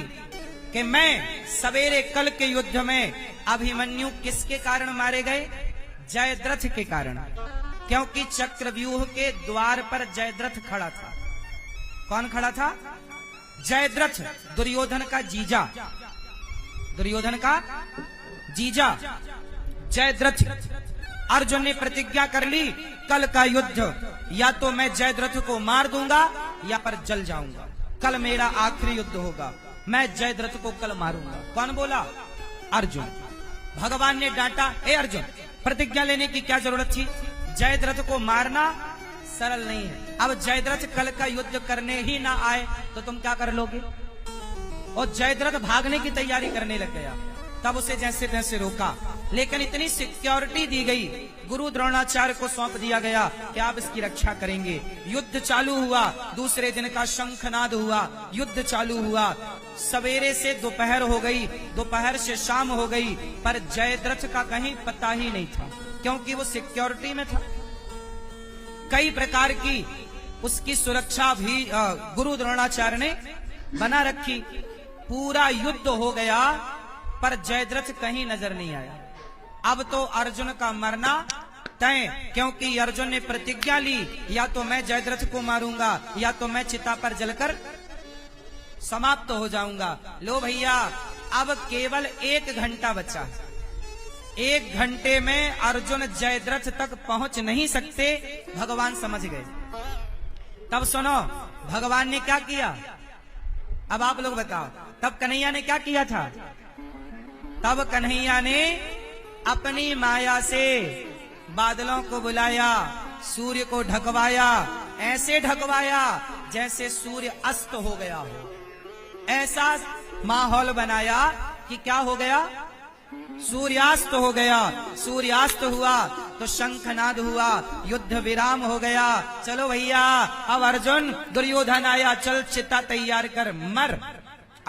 कि मैं सवेरे कल के युद्ध में अभिमन्यु किसके कारण मारे गए? जयद्रथ के कारण, क्योंकि चक्रव्यूह के द्वार पर जयद्रथ खड़ा था। कौन खड़ा था? जयद्रथ, दुर्योधन का जीजा, दुर्योधन का जीजा जयद्रथ। अर्जुन ने प्रतिज्ञा कर ली कल का युद्ध या तो मैं जयद्रथ को मार दूंगा या पर जल जाऊंगा, कल मेरा आखिरी युद्ध होगा, मैं जयद्रथ को कल मारूंगा। कौन बोला? अर्जुन। भगवान ने डांटा, ए अर्जुन प्रतिज्ञा लेने की क्या जरूरत थी, जयद्रथ को मारना सरल नहीं है। अब जयद्रथ कल का युद्ध करने ही ना आए तो तुम क्या कर लोगे? और जयद्रथ भागने की तैयारी करने लग गया, तब उसे जैसे तैसे रोका, लेकिन इतनी सिक्योरिटी दी गई, गुरु द्रोणाचार्य को सौंप दिया गया कि आप इसकी रक्षा करेंगे। युद्ध चालू हुआ, दूसरे दिन का शंखनाद हुआ, युद्ध चालू हुआ, सवेरे से दोपहर हो गई, दोपहर से शाम हो गई, पर जयद्रथ का कहीं पता ही नहीं था, क्योंकि वो सिक्योरिटी में था। कई प्रकार की उसकी सुरक्षा भी गुरु द्रोणाचार्य ने बना रखी। पूरा युद्ध हो गया पर जयद्रथ कहीं नजर नहीं आया। अब तो अर्जुन का मरना तय, क्योंकि अर्जुन ने प्रतिज्ञा ली या तो मैं जयद्रथ को मारूंगा या तो मैं चिता पर जलकर समाप्त हो जाऊंगा। लो भैया, अब केवल 1 घंटा बचा। 1 घंटे में अर्जुन जयद्रथ तक पहुंच नहीं सकते, भगवान समझ गए। तब सुनो भगवान ने क्या किया, अब आप लोग बताओ। तब कन्हैया ने क्या किया था? तब कन्हैया ने अपनी माया से बादलों को बुलाया, सूर्य को ढकवाया, ऐसे ढकवाया जैसे सूर्य अस्त हो गया हो। ऐसा माहौल बनाया कि क्या हो गया, सूर्यास्त हो गया। सूर्यास्त हुआ तो शंखनाद हुआ, युद्ध विराम हो गया। चलो भैया, अब अर्जुन, दुर्योधन आया, चल चिता तैयार कर, मर।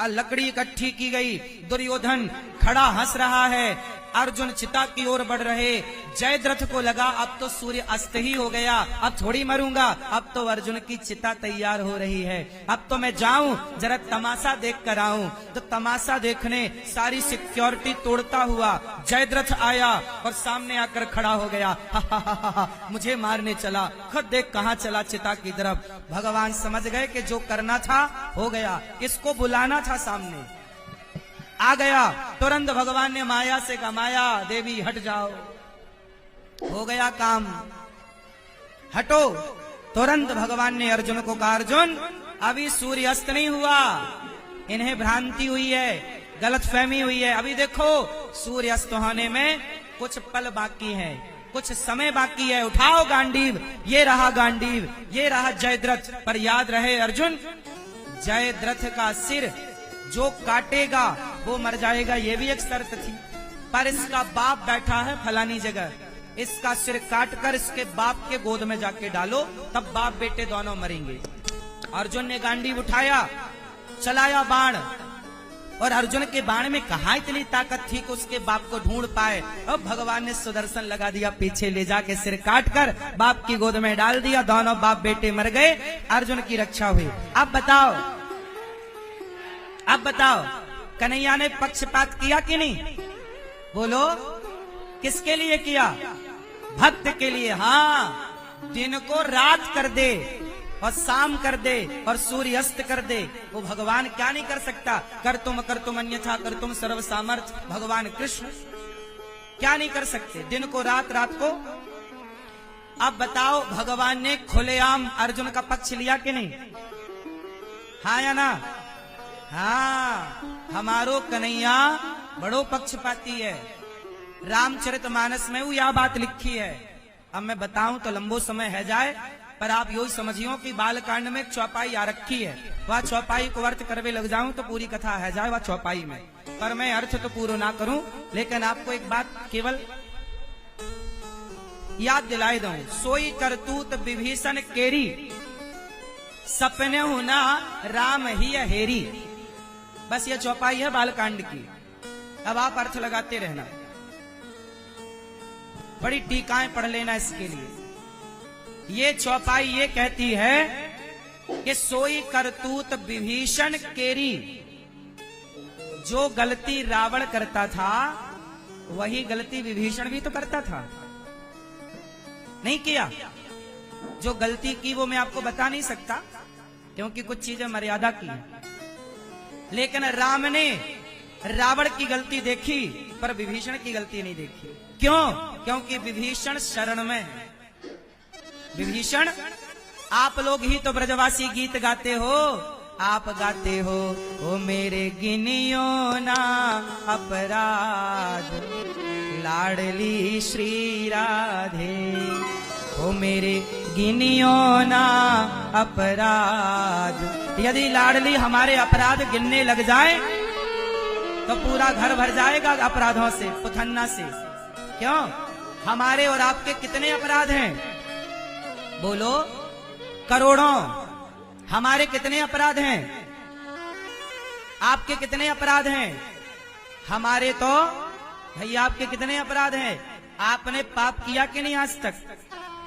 लकड़ी इकट्ठी की गई, दुर्योधन खड़ा हंस रहा है, अर्जुन चिता की ओर बढ़ रहे। जयद्रथ को लगा अब तो सूर्य अस्त ही हो गया, अब थोड़ी मरूंगा, अब तो अर्जुन की चिता तैयार हो रही है, अब तो मैं जाऊं जरा तमाशा देख कर आऊं। तो तमाशा देखने सारी सिक्योरिटी तोड़ता हुआ जयद्रथ आया और सामने आकर खड़ा हो गया। मुझे मारने चला, खुद देख कहां चला, चिता की तरफ। भगवान समझ गए कि जो करना था हो गया, इसको बुलाना था सामने, आ गया। तुरंत भगवान ने माया से कहा, माया देवी हट जाओ, हो गया काम, हटो। तुरंत भगवान ने अर्जुन को कहा, अर्जुन अभी सूर्य अस्त नहीं हुआ, इन्हें भ्रांति हुई है, गलतफहमी हुई है। अभी देखो सूर्य अस्त होने में कुछ पल बाकी है, कुछ समय बाकी है। उठाओ गांडीव, ये रहा गांडीव, ये रहा जयद्रथ। पर याद रहे अर्जुन, जयद्रथ का सिर जो काटेगा वो मर जाएगा, ये भी एक शर्त थी। पर इसका बाप बैठा है फलानी जगह, इसका सिर काटकर इसके बाप के गोद में जाके डालो, तब बाप बेटे दोनों मरेंगे। अर्जुन ने गांडीव उठाया, चलाया बाण, और अर्जुन के बाण में कहां इतनी ताकत थी कि उसके बाप को ढूंढ पाए। अब भगवान ने सुदर्शन लगा दिया, पीछे ले जाके सिर काट कर बाप की गोद में डाल दिया, दोनों बाप बेटे मर गए, अर्जुन की रक्षा हुई। अब बताओ कन्हैया ने पक्षपात किया कि नहीं? बोलो, किसके लिए किया? भक्त के लिए। हाँ, दिन को रात कर दे और शाम कर दे और सूर्य अस्त कर दे, वो भगवान क्या नहीं कर सकता? कर तुम अन्यथा कर तुम सर्व सामर्थ, भगवान कृष्ण क्या नहीं कर सकते? दिन को रात, रात को। अब बताओ भगवान ने खुलेआम अर्जुन का पक्ष लिया कि नहीं? हाँ या ना? हाँ, हमारो कन्हैया बड़ो पक्षपाती है। रामचरितमानस में वो यह बात लिखी है। अब मैं बताऊं तो लंबो समय है जाए, पर आप यही समझियो कि बालकांड में एक चौपाई आ रखी है, वह चौपाई को अर्थ करवे लग जाऊं तो पूरी कथा है जाए वह चौपाई में, पर मैं अर्थ तो पूरा ना करूं, लेकिन आपको एक बात केवल याद दिलाए दूं। सोई करतूत विभीषण केरी, सपने होना राम ही हेरी। बस ये चौपाई है बालकांड की। अब आप अर्थ लगाते रहना, बड़ी टीकाएं पढ़ लेना इसके लिए। ये चौपाई ये कहती है कि सोई करतूत विभीषण केरी, जो गलती रावण करता था वही गलती विभीषण भी तो करता था, नहीं किया? जो गलती की वो मैं आपको बता नहीं सकता, क्योंकि कुछ चीजें मर्यादा की है। लेकिन राम ने रावण की गलती देखी पर विभीषण की गलती नहीं देखी। क्यों? क्योंकि विभीषण शरण में है। विभीषण, आप लोग ही तो ब्रजवासी गीत गाते हो, आप गाते हो, ओ मेरे गिनियो ना अपराध, लाडली श्री राधे, ओ मेरे गिनियो ना अपराध। यदि लाडली हमारे अपराध गिनने लग जाए तो पूरा घर भर जाएगा अपराधों से, पुथन्ना से। क्यों? हमारे और आपके कितने अपराध हैं? बोलो, करोड़ों। हमारे कितने अपराध हैं? आपके कितने अपराध हैं? हमारे तो भैया, आपके कितने अपराध हैं? आपने पाप किया कि नहीं आज तक?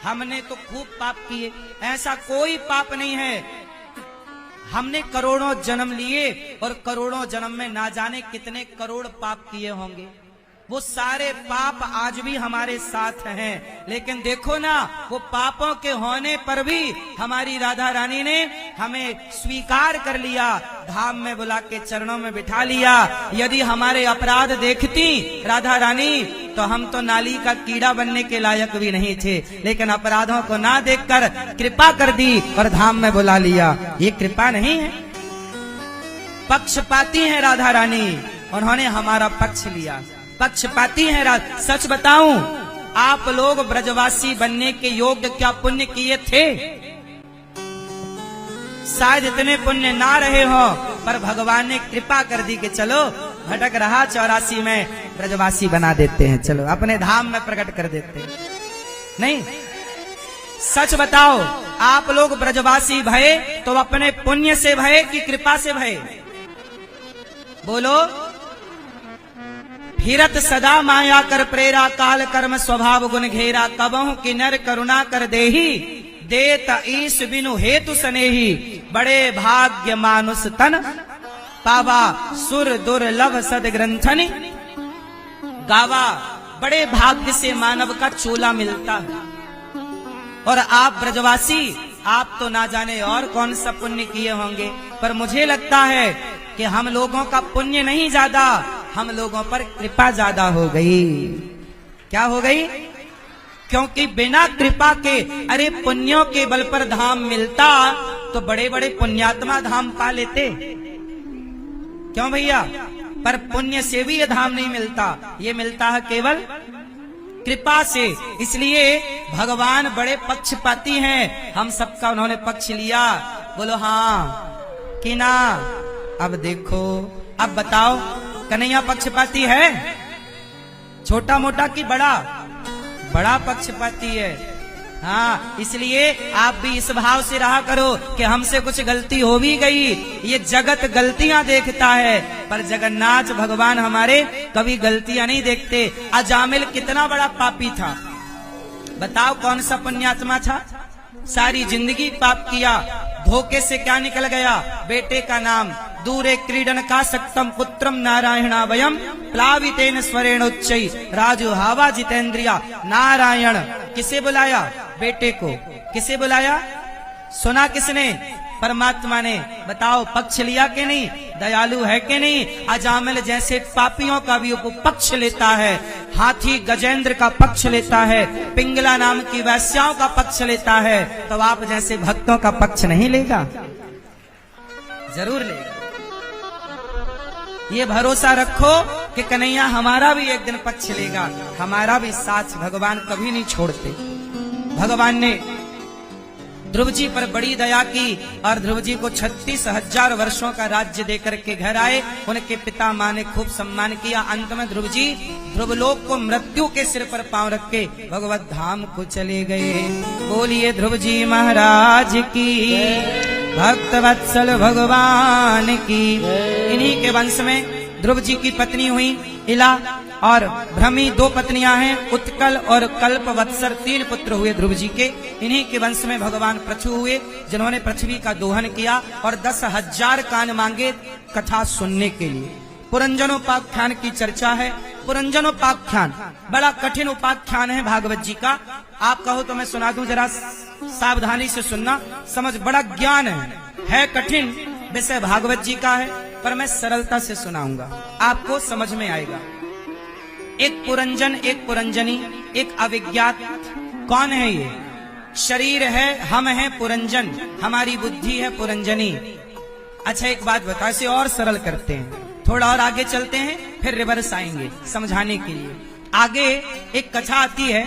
हमने तो खूब पाप किए, ऐसा कोई पाप नहीं है। हमने करोड़ों जन्म लिए और करोड़ों जन्म में ना जाने कितने करोड़ पाप किए होंगे। वो सारे पाप आज भी हमारे साथ हैं, लेकिन देखो ना, वो पापों के होने पर भी हमारी राधा रानी ने हमें स्वीकार कर लिया, धाम में बुला के चरणों में बिठा लिया। यदि हमारे अपराध देखती राधा रानी तो हम तो नाली का कीड़ा बनने के लायक भी नहीं थे, लेकिन अपराधों को ना देखकर कृपा कर दी और धाम में बुला लिया। ये कृपा नहीं है? पक्षपाती है राधा रानी, उन्होंने हमारा पक्ष लिया। पक्षपाती है राधा। सच बताऊं, आप लोग ब्रजवासी बनने के योग्य क्या पुण्य किए थे? शायद इतने पुण्य ना रहे हो, पर भगवान ने कृपा कर दी कि चलो भटक रहा 84 में, ब्रजवासी बना देते हैं, चलो अपने धाम में प्रकट कर देते हैं। नहीं, सच बताओ, आप लोग ब्रजवासी भये तो अपने पुण्य से भये कि कृपा से भये? बोलो। फिरत सदा माया कर प्रेरा, काल कर्म स्वभाव गुण घेरा, कबहु किन्नर करुणा कर देही, देत ईश बिनु हेतु सनेही, बड़े भाग्य मानुष तन पावा, सुर दुर्लभ सद ग्रंथनि गावा। बड़े भाग्य से मानव का चोला मिलता है। और आप ब्रजवासी, आप तो ना जाने और कौन सा पुण्य किए होंगे, पर मुझे लगता है कि हम लोगों का पुण्य नहीं ज्यादा, हम लोगों पर कृपा ज्यादा हो गई। क्या हो गई? क्योंकि बिना कृपा के, अरे पुण्यों के बल पर धाम मिलता तो बड़े बड़े पुण्यात्मा धाम पा लेते। क्यों भैया? पर पुण्य से भी ये धाम नहीं मिलता, ये मिलता है केवल कृपा से। इसलिए भगवान बड़े पक्षपाती हैं, हम सबका उन्होंने पक्ष लिया। बोलो हाँ कि ना? अब देखो, अब बताओ, कन्हैया पक्षपाती है? छोटा मोटा कि बड़ा? बड़ा पक्षपाती है। हाँ, इसलिए आप भी इस भाव से रहा करो कि हमसे कुछ गलती हो भी गई। ये जगत गलतियां देखता है, पर जगन्नाथ भगवान हमारे कभी गलतियां नहीं देखते। अजामिल कितना बड़ा पापी था, बताओ कौन सा पुण्यात्मा था? सारी जिंदगी पाप किया, धोखे से क्या निकल गया? बेटे का नाम। दूरे क्रीडन का सक्तम पुत्रम नारायणा वयम, प्लावितेन स्वरेण उच्चै राजु हावा जितेंद्रिया। नारायण किसे बुलाया? बेटे को। किसे बुलाया? सुना किसने? परमात्मा ने। बताओ पक्ष लिया कि नहीं? दयालु है कि नहीं? अजामिल जैसे पापियों का भी पक्ष लेता है, हाथी गजेंद्र का पक्ष लेता है, पिंगला नाम की वैश्याओं का पक्ष लेता है, तो आप जैसे भक्तों का पक्ष नहीं लेगा? जरूर लेगा। ये भरोसा रखो कि कन्हैया हमारा भी एक दिन पक्ष लेगा, हमारा भी साथ भगवान कभी नहीं छोड़ते। भगवान ने ध्रुव जी पर बड़ी दया की और ध्रुव जी को 36,000 वर्षों का राज्य देकर के घर आए। उनके पिता माँ ने खूब सम्मान किया। अंत में ध्रुव जी ध्रुवलोक को मृत्यु के सिर पर पांव रख के भगवत धाम को चले गए। बोलिए ध्रुव जी महाराज की, भक्त वत्सल भगवान की। इन्हीं के वंश में ध्रुव जी की पत्नी हुई इला और भ्रमी 2 पत्नियां हैं, उत्कल और कल्प वत्सर 3 पुत्र हुए ध्रुव जी के। इन्हीं के वंश में भगवान पृथु हुए, जिन्होंने पृथ्वी का दोहन किया और 10,000 कान मांगे कथा सुनने के लिए। पुरंजनोपाख्यान की चर्चा है। पुरंजनोपाख्यान बड़ा कठिन उपाख्यान है भागवत जी का। आप कहो तो मैं सुना दूं, जरा सावधानी से सुनना, समझ, बड़ा ज्ञान है कठिन विषय भागवत जी का है, पर मैं सरलता से सुनाऊंगा, आपको समझ में आएगा। एक पुरंजन, एक पुरंजनी, एक अविज्ञात। कौन है ये? शरीर है, हम हैं पुरंजन, हमारी बुद्धि है पुरंजनी। अच्छा एक बात बता, इसे और सरल करते हैं, थोड़ा और आगे चलते हैं, फिर रिवर्स आएंगे समझाने के लिए। आगे एक कथा आती है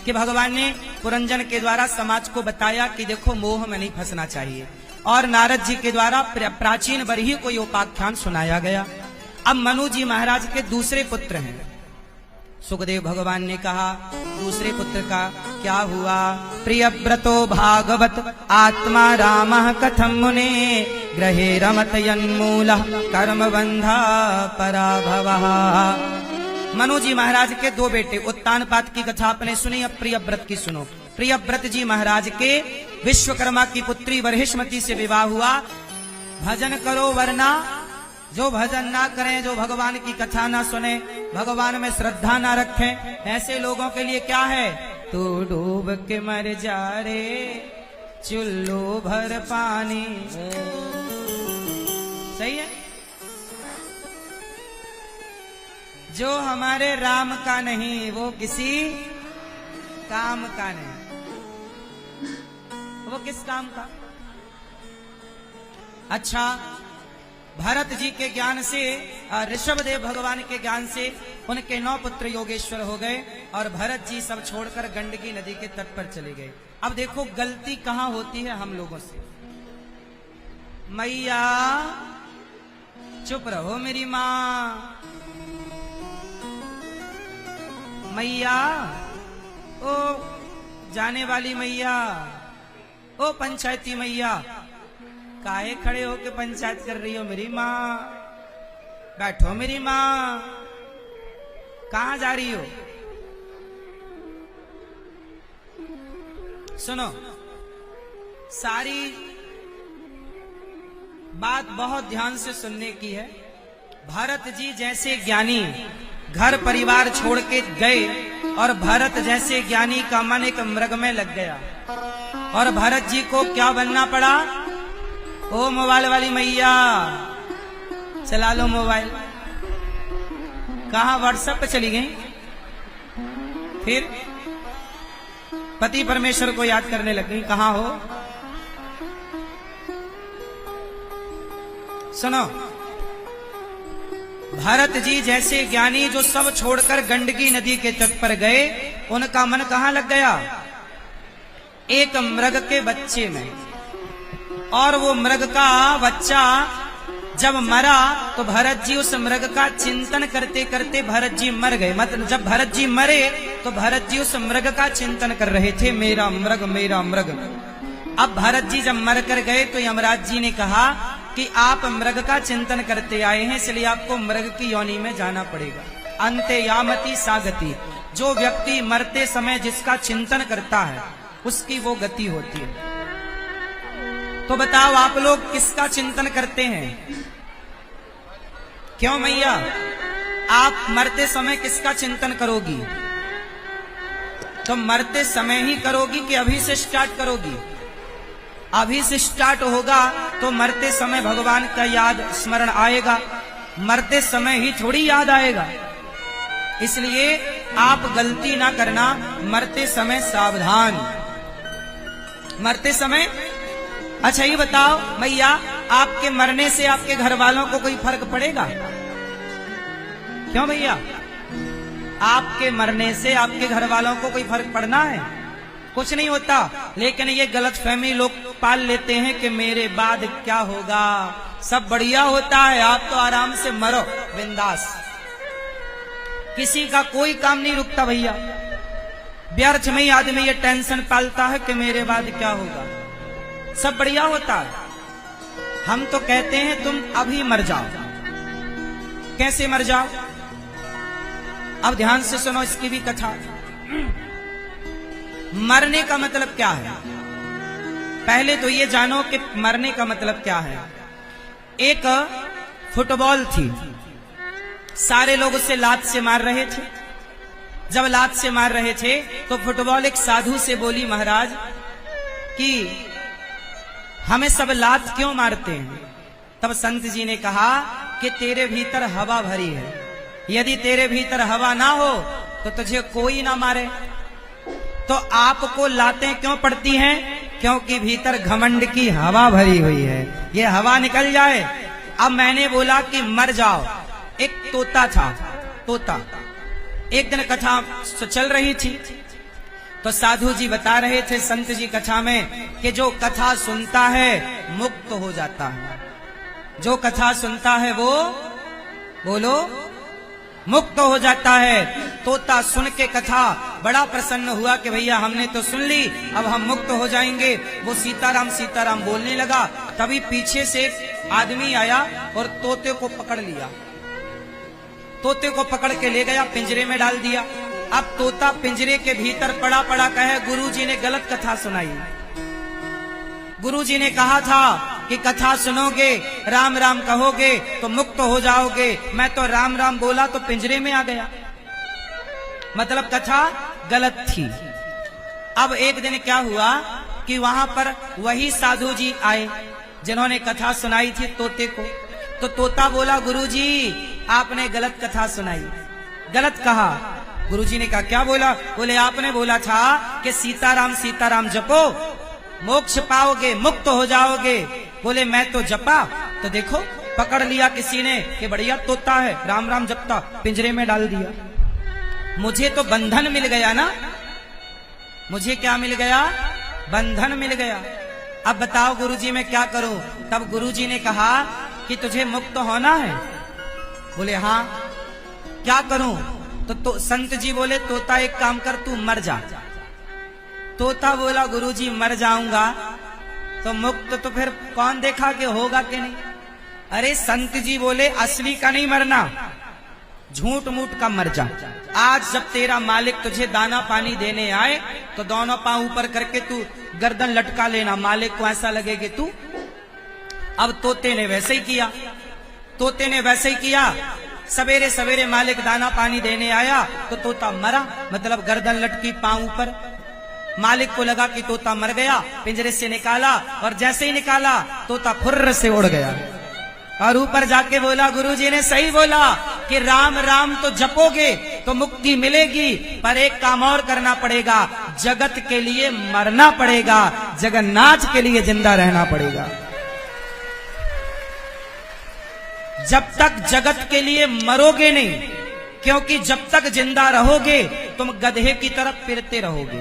कि भगवान ने पुरंजन के द्वारा समाज को बताया कि देखो मोह में नहीं फंसना चाहिए, और नारद जी के द्वारा प्राचीन बरही को ये उपाख्यान सुनाया गया। अब मनु जी महाराज के दूसरे पुत्र हैं। सुखदेव भगवान ने कहा दूसरे पुत्र का क्या हुआ? प्रियव्रतो भागवत आत्मा रामः कथम मुने, ग्रहे रमत यन्मूलः कर्म बंधा पराभवः। मनु जी महाराज के 2 बेटे, उत्तानपाद की कथा आपने सुनी, अब प्रियव्रत की सुनो। प्रियव्रत जी महाराज के विश्वकर्मा की पुत्री वर्हिष्मती से विवाह हुआ। भजन करो वरना, जो भजन ना करें, जो भगवान की कथा ना सुने, भगवान में श्रद्धा ना रखें, ऐसे लोगों के लिए क्या है? तू डूब के मर जा रे चुल्लू भर पानी। सही है? जो हमारे राम का नहीं वो किसी काम का नहीं। वो किस काम का? अच्छा, भरत जी के ज्ञान से, ऋषभदेव भगवान के ज्ञान से उनके 9 पुत्र योगेश्वर हो गए और भरत जी सब छोड़कर गंडकी नदी के तट पर चले गए। अब देखो गलती कहां होती है हम लोगों से। मैया चुप रहो मेरी माँ, मैया ओ जाने वाली मैया, ओ पंचायती मैया, काहे खड़े होके पंचायत कर रही हो मेरी माँ? बैठो मेरी माँ, कहां जा रही हो? सुनो, सारी बात बहुत ध्यान से सुनने की है। भरत जी जैसे ज्ञानी घर परिवार छोड़ के गए और भरत जैसे ज्ञानी का मन एक मृग में लग गया और भरत जी को क्या बनना पड़ा? ओ मोबाइल वाली मैया, चला लो मोबाइल। कहां? व्हाट्सएप पे चली गई। फिर पति परमेश्वर को याद करने लग गई। कहां हो? सुनो, भरत जी जैसे ज्ञानी जो सब छोड़कर गंडकी नदी के तट पर गए, उनका मन कहां लग गया? एक मृग के बच्चे में। और वो मृग का बच्चा जब मरा तो भरत जी उस मृग का चिंतन करते करते भरत जी मर गए। मतलब जब भरत जी मरे तो भरत जी उस मृग का चिंतन कर रहे थे, मेरा मृग मेरा मृग। अब भरत जी जब मर कर गए तो यमराज जी ने कहा कि आप मृग का चिंतन करते आए हैं, इसलिए आपको मृग की योनि में जाना पड़ेगा। अंते यामति सागति, जो व्यक्ति मरते समय जिसका चिंतन करता है उसकी वो गति होती है। तो बताओ आप लोग किसका चिंतन करते हैं? क्यों मैया, आप मरते समय किसका चिंतन करोगी? तो मरते समय ही करोगी कि अभी से स्टार्ट करोगी? अभी से स्टार्ट होगा तो मरते समय भगवान का याद स्मरण आएगा, मरते समय ही थोड़ी याद आएगा। इसलिए आप गलती ना करना, मरते समय सावधान, मरते समय। अच्छा ये बताओ मैया, आपके मरने से आपके घर वालों को कोई फर्क पड़ेगा? क्यों भैया, आपके मरने से आपके घर वालों को कोई फर्क पड़ना है? कुछ नहीं होता। लेकिन ये गलतफहमी लोग पाल लेते हैं कि मेरे बाद क्या होगा, सब बढ़िया होता है, आप तो आराम से मरो बिंदास, किसी का कोई काम नहीं रुकता भैया। व्यर्थ में ही आदमी ये टेंशन पालता है कि मेरे बाद क्या होगा, सब बढ़िया होता है। हम तो कहते हैं तुम अभी मर जाओ। कैसे मर जाओ? अब ध्यान से सुनो इसकी भी कथा। मरने का मतलब क्या है? पहले तो ये जानो कि मरने का मतलब क्या है। एक फुटबॉल थी, सारे लोग उसे लात से मार रहे थे। जब लात से मार रहे थे तो फुटबॉल एक साधु से बोली, महाराज कि हमें सब लात क्यों मारते हैं? तब संत जी ने कहा कि तेरे भीतर हवा भरी है, यदि तेरे भीतर हवा ना हो तो तुझे कोई ना मारे। तो आपको लातें क्यों पड़ती हैं? क्योंकि भीतर घमंड की हवा भरी हुई है, ये हवा निकल जाए। अब मैंने बोला कि मर जाओ। एक तोता था, तोता। एक दिन कथा चल रही थी तो साधु जी बता रहे थे संत जी कथा में कि जो कथा सुनता है मुक्त हो जाता है। जो कथा सुनता है वो, बोलो, मुक्त हो जाता है। तोता सुन के कथा बड़ा प्रसन्न हुआ कि भैया हमने तो सुन ली, अब हम मुक्त हो जाएंगे। वो सीताराम सीताराम बोलने लगा, तभी पीछे से एक आदमी आया और तोते को पकड़ लिया। तोते को पकड़ के ले गया, पिंजरे में डाल दिया। अब तोता पिंजरे के भीतर पड़ा पड़ा कहे, गुरुजी ने गलत कथा सुनाई। गुरुजी ने कहा था कि कथा सुनोगे, राम राम कहोगे तो मुक्त हो जाओगे। मैं तो राम राम बोला तो पिंजरे में आ गया, मतलब कथा गलत थी। अब एक दिन क्या हुआ कि वहां पर वही साधु जी आए जिन्होंने कथा सुनाई थी तोते को। तो तोता बोला, गुरुजी आपने गलत कथा सुनाई। गलत कहा। गुरुजी ने कहा क्या बोला? बोले आपने बोला था कि सीताराम जपो, मोक्ष पाओगे, मुक्त हो जाओगे। बोले मैं तो जपा, तो देखो पकड़ लिया किसी ने कि बढ़िया तोता है, राम राम जपता, पिंजरे में डाल दिया। मुझे तो बंधन मिल गया ना, मुझे क्या मिल गया? बंधन मिल गया। अब बताओ गुरुजी मैं क्या करूं? तब गुरुजी ने कहा कि तुझे मुक्त होना है। बोले हाँ, क्या करूं? तो संत जी बोले तोता एक काम कर, तू मर जा। तोता बोला गुरुजी मर जाऊंगा तो मुक्त तो फिर कौन देखा कि होगा कि नहीं? अरे संत जी बोले असली का नहीं मरना, झूठ मूठ का मर जा। आज जब तेरा मालिक तुझे दाना पानी देने आए तो दोनों पांव ऊपर करके तू गर्दन लटका लेना, मालिक को ऐसा लगेगी तू। अब तोते ने वैसे ही किया, तोते ने वैसे ही किया। सवेरे सवेरे मालिक दाना पानी देने आया तो तोता मरा, मतलब गर्दन लटकी, पांव ऊपर। मालिक को लगा कि तोता मर गया, पिंजरे से निकाला और जैसे ही निकाला तोता फुर्र से उड़ गया और ऊपर जाके बोला गुरुजी ने सही बोला कि राम राम तो जपोगे तो मुक्ति मिलेगी, पर एक काम और करना पड़ेगा, जगत के लिए मरना पड़ेगा, जगन्नाथ के लिए जिंदा रहना पड़ेगा। जब तक जगत के लिए मरोगे नहीं, क्योंकि जब तक जिंदा रहोगे तुम गधे की तरफ फिरते रहोगे।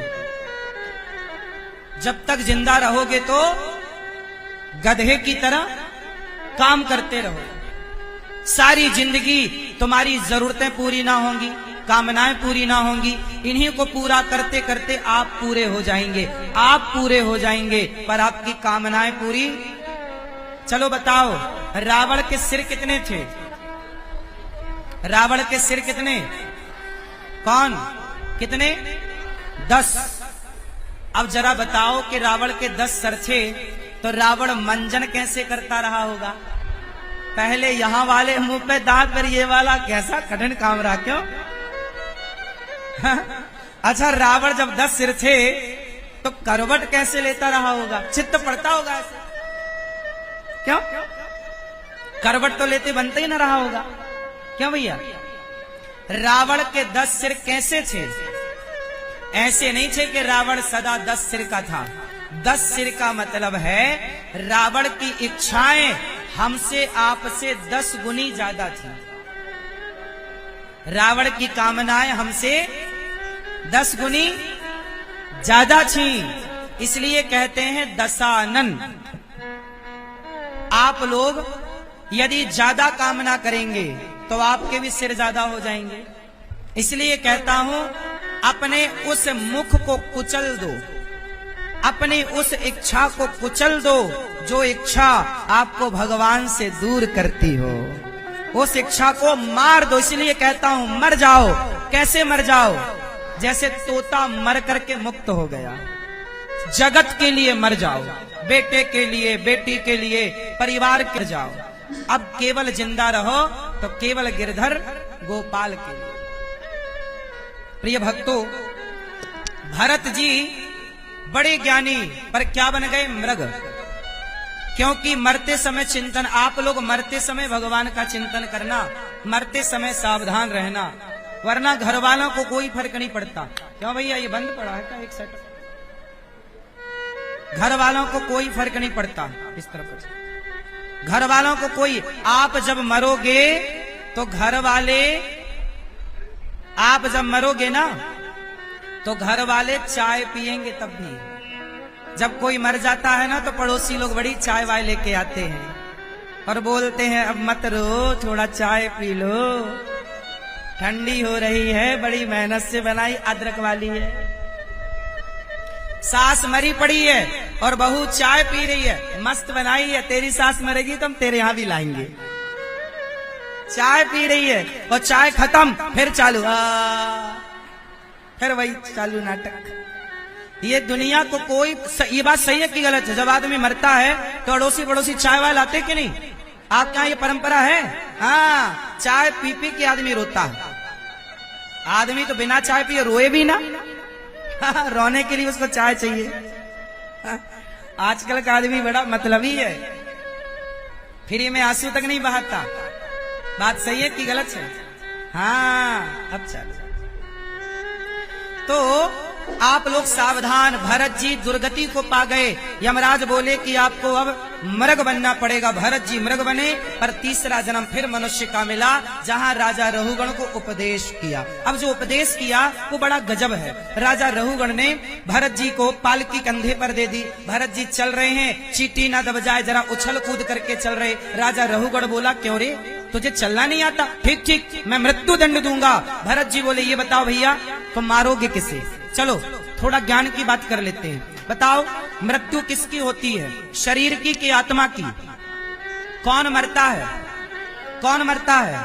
जब तक जिंदा रहोगे तो गधे की तरह काम करते रहो। सारी जिंदगी तुम्हारी जरूरतें पूरी ना होंगी, कामनाएं पूरी ना होंगी, इन्हीं को पूरा करते करते आप पूरे हो जाएंगे, आप पूरे हो जाएंगे, पर आपकी कामनाएं पूरी। चलो बताओ, रावण के सिर कितने थे? रावण के सिर कितने? कौन? कितने? 10। अब जरा बताओ कि रावण के 10 सर थे तो रावण मंजन कैसे करता रहा होगा? पहले यहां वाले मुंह पे दांत, पर ये वाला कैसा कठिन काम रहा, क्यों? अच्छा, रावण जब 10 सिर थे तो करवट कैसे लेता रहा होगा? चित्त पड़ता होगा ऐसे, क्यों? करवट तो लेते बनते ही ना रहा होगा, क्यों भैया? रावण के 10 सिर कैसे थे? ऐसे नहीं थे कि रावण सदा 10 सिर का था। 10 सिर का मतलब है रावण की इच्छाएं हमसे आपसे 10 गुनी ज्यादा थी। रावण की कामनाएं हमसे 10 गुनी ज्यादा थी, इसलिए कहते हैं दशानन। आप लोग यदि ज्यादा कामना करेंगे तो आपके भी सिर ज्यादा हो जाएंगे। इसलिए कहता हूं, अपने उस मुख को कुचल दो, अपनी उस इच्छा को कुचल दो जो इच्छा आपको भगवान से दूर करती हो। उस इच्छा को मार दो। इसलिए कहता हूं मर जाओ। कैसे मर जाओ? जैसे तोता मर करके मुक्त हो गया। जगत के लिए मर जाओ, बेटे के लिए, बेटी के लिए, परिवार के जाओ। अब केवल जिंदा रहो तो केवल गिरधर गोपाल के लिए। प्रिय भक्तों, भरत जी बड़े ज्ञानी, पर क्या बन गए? मृग। क्योंकि मरते समय चिंतन, आप लोग मरते समय भगवान का चिंतन करना, मरते समय सावधान रहना, वरना घर वालों को कोई फर्क नहीं पड़ता। क्यों भैया, ये बंद पड़ा है क्या? एक सेट। घर वालों को कोई फर्क नहीं पड़ता। इस तरफ से घर वालों को कोई, आप जब मरोगे तो घर वाले, आप जब मरोगे ना तो घर वाले चाय पिएंगे। तब भी जब कोई मर जाता है ना तो पड़ोसी लोग बड़ी चाय वाय लेके आते हैं और बोलते हैं अब मत रो, थोड़ा चाय पी लो, ठंडी हो रही है, बड़ी मेहनत से बनाई, अदरक वाली है। सास मरी पड़ी है और बहू चाय पी रही है, मस्त बनाई है, तेरी सास मरेगी तो हम तेरे यहां भी लाएंगे। चाय पी रही है और चाय खत्म, फिर चालू, फिर वही चालू नाटक। ये दुनिया को कोई, ये बात सही है कि गलत है? जब आदमी मरता है तो अड़ोसी पड़ोसी चाय वाले आते कि नहीं? आपके यहाँ ये परंपरा है? हाँ, चाय पी पी के आदमी रोता है। आदमी तो बिना चाय पिए रोए भी ना, रोने के लिए उसको चाय चाहिए। आजकल का आदमी बड़ा मतलबी है, फ्री में आंसू तक नहीं बहाता। बात सही है कि गलत है? हाँ अब चल। तो आप लोग सावधान, भरत जी दुर्गति को पा गए। यमराज बोले कि आपको अब मृग बनना पड़ेगा। भरत जी मृग बने, पर तीसरा जन्म फिर मनुष्य का मिला, जहां राजा रहुगण को उपदेश किया। अब जो उपदेश किया वो बड़ा गजब है। राजा रहुगण ने भरत जी को पालकी कंधे पर दे दी। भरत जी चल रहे हैं, चींटी ना दब जाए, जरा उछल कूद करके चल रहे। राजा रहुगण बोला, क्यों रे, तुझे चलना नहीं आता? ठीक ठीक, मैं मृत्यु दंड दूंगा। भरत जी बोले, ये बताओ भैया तुम मारोगे किसे? चलो थोड़ा ज्ञान की बात कर लेते हैं। बताओ मृत्यु किसकी होती है, शरीर की कि आत्मा की? कौन मरता है? कौन मरता है?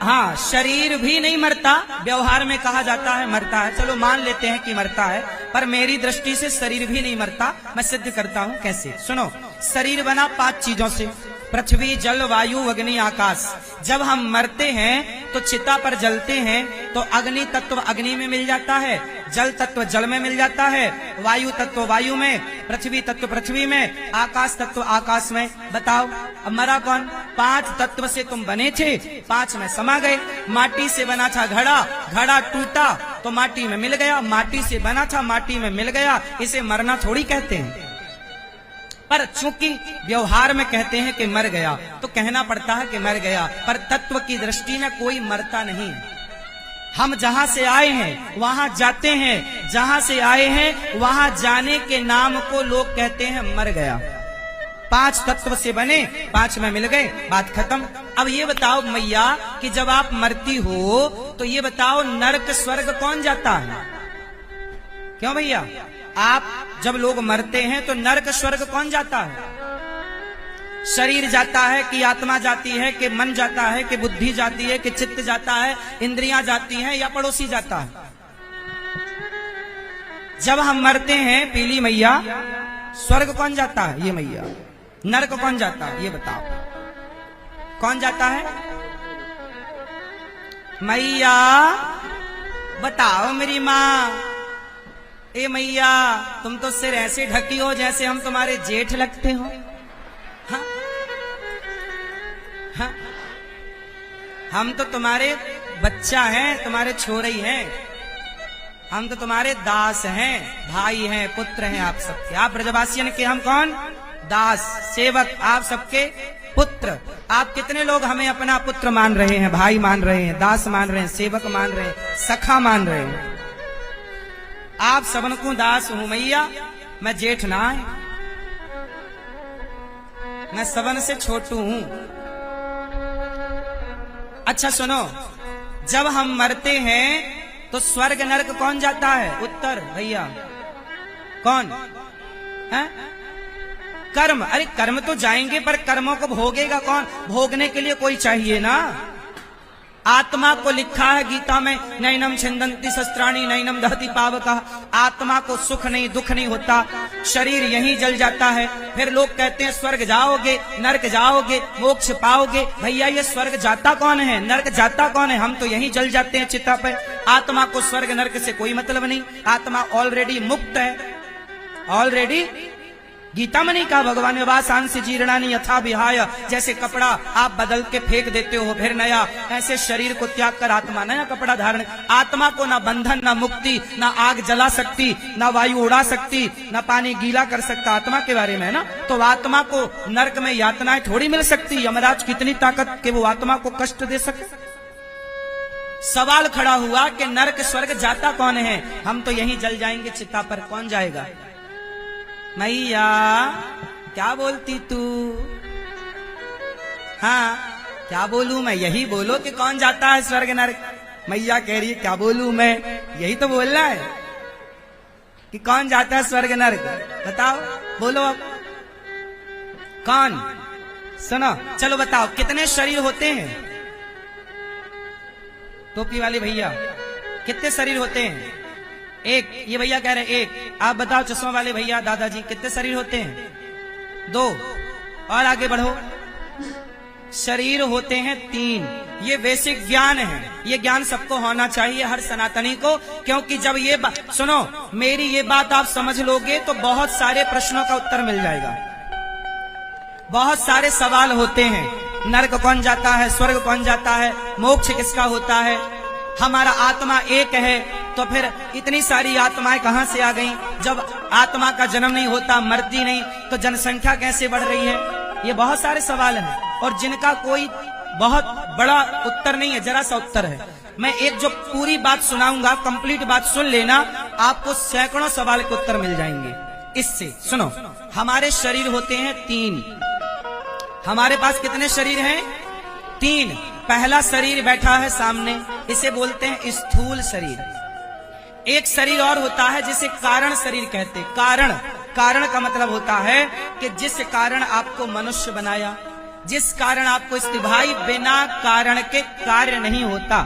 हाँ, शरीर भी नहीं मरता, व्यवहार में कहा जाता है मरता है। चलो मान लेते हैं कि मरता है, पर मेरी दृष्टि से शरीर भी नहीं मरता। मैं सिद्ध करता हूं कैसे, सुनो। शरीर बना 5 चीजों से, पृथ्वी, जल, वायु, अग्नि, आकाश। जब हम मरते हैं तो चिता पर जलते हैं तो अग्नि तत्व अग्नि में मिल जाता है, जल तत्व जल में मिल जाता है, वायु तत्व वायु में, पृथ्वी तत्व पृथ्वी में, आकाश तत्व आकाश में। बताओ अब मरा कौन? 5 तत्व से तुम बने थे, 5 में समा गए। माटी से बना था घड़ा, घड़ा टूटा तो माटी में मिल गया, माटी से बना था माटी में मिल गया। इसे मरना थोड़ी कहते हैं, पर चूंकि व्यवहार में कहते हैं कि मर गया तो कहना पड़ता है कि मर गया, पर तत्व की दृष्टि में कोई मरता नहीं। हम जहां से आए हैं वहां जाते हैं, जहां से आए हैं वहां जाने के नाम को लोग कहते हैं मर गया। 5 तत्व से बने, 5 में मिल गए, बात खत्म। अब ये बताओ मैया कि जब आप मरती हो तो ये बताओ नरक स्वर्ग कौन जाता है? क्यों भैया, आप जब लोग मरते हैं तो नरक स्वर्ग कौन जाता है? शरीर जाता है कि आत्मा जाती है, कि मन जाता है, कि बुद्धि जाती है, कि चित्त जाता है, इंद्रियां जाती हैं, या पड़ोसी जाता है? जब हम मरते हैं पीली मैया, स्वर्ग कौन जाता है? ये मैया। नरक कौन जाता है? ये बताओ कौन जाता है? मैया बताओ मेरी माँ। ए मैया, तुम तो सिर ऐसे ढकी हो जैसे हम तुम्हारे जेठ लगते हो। हाँ? हाँ? हम तो तुम्हारे बच्चा हैं, तुम्हारे छोरे ही हैं, हम तो तुम्हारे दास हैं, भाई हैं, पुत्र हैं आप सबके। आप ब्रजवासियन के हम कौन? दास, सेवक, आप सबके पुत्र। आप कितने लोग हमें अपना पुत्र मान रहे हैं, भाई मान रहे हैं, दास मान रहे हैं, सेवक मान रहे हैं, सखा मान रहे हैं? आप सबन को दास हूं मैया, मैं जेठ ना है, मैं सबन से छोटू हूं। अच्छा सुनो, जब हम मरते हैं तो स्वर्ग नरक कौन जाता है? उत्तर भैया कौन है? कर्म। अरे कर्म तो जाएंगे, पर कर्मों को भोगेगा कौन? भोगने के लिए कोई चाहिए ना। आत्मा को लिखा है गीता में, नैनम छिंदंती शस्त्राणी नैनम दहति पावका। आत्मा को सुख नहीं दुख नहीं होता, शरीर यहीं जल जाता है। फिर लोग कहते हैं स्वर्ग जाओगे, नरक जाओगे, मोक्ष पाओगे। भैया ये स्वर्ग जाता कौन है, नरक जाता कौन है? हम तो यहीं जल जाते हैं चिता पे। आत्मा को स्वर्ग नरक से कोई मतलब नहीं, आत्मा ऑलरेडी मुक्त है, ऑलरेडी। गीता में नहीं कहा भगवान ने, वासांसि जीर्णानि यथा विहाय। जैसे कपड़ा आप बदल के फेंक देते हो फिर नया, ऐसे शरीर को त्याग कर आत्मा नया कपड़ा धारण। आत्मा को ना बंधन, ना मुक्ति, ना आग जला सकती, ना वायु उड़ा सकती, ना पानी गीला कर सकता। आत्मा के बारे में है ना। तो आत्मा को नरक में यातनाएं थोड़ी मिल सकती। यमराज कितनी ताकत के वो आत्मा को कष्ट दे सके। सवाल खड़ा हुआ कि नरक स्वर्ग जाता कौन है? हम तो यहीं जल जाएंगे चिता पर, कौन जाएगा? मैया क्या बोलती तू? हाँ क्या बोलूं मैं? यही बोलो कि कौन जाता है स्वर्ग नरक। मैया कह रही है क्या बोलूं मैं, यही तो बोलना है कि कौन जाता है स्वर्ग नरक। बताओ, बोलो अब कौन? सुनो, चलो बताओ कितने शरीर होते हैं? टोपी वाले भैया कितने शरीर होते हैं? एक। ये भैया कह रहे एक। आप बताओ चश्मा वाले भैया, दादाजी कितने शरीर होते हैं? 2। और आगे बढ़ो, शरीर होते हैं 3। ये बेसिक ज्ञान है, ये ज्ञान सबको होना चाहिए, हर सनातनी को। क्योंकि जब ये सुनो, मेरी ये बात आप समझ लोगे तो बहुत सारे प्रश्नों का उत्तर मिल जाएगा। बहुत सारे सवाल होते हैं नरक कौन जाता है, स्वर्ग कौन जाता है, मोक्ष किसका होता है। हमारा आत्मा एक है तो फिर इतनी सारी आत्माएं कहां से आ गईं? जब आत्मा का जन्म नहीं होता, मरती नहीं, तो जनसंख्या कैसे बढ़ रही है? ये बहुत सारे सवाल हैं और जिनका कोई बहुत बड़ा उत्तर नहीं है, जरा सा उत्तर है। मैं एक जो पूरी बात सुनाऊंगा, कंप्लीट बात सुन लेना, आपको सैकड़ों सवाल के उत्तर मिल जाएंगे इससे। सुनो, हमारे शरीर होते हैं 3। हमारे पास कितने शरीर हैं? 3। पहला शरीर बैठा है सामने, इसे बोलते हैं स्थूल शरीर। एक शरीर और होता है जिसे कारण शरीर कहते हैं। कारण का मतलब होता है कि जिस कारण आपको मनुष्य बनाया, जिस कारण आपको भाई बिना कारण के कार्य नहीं होता।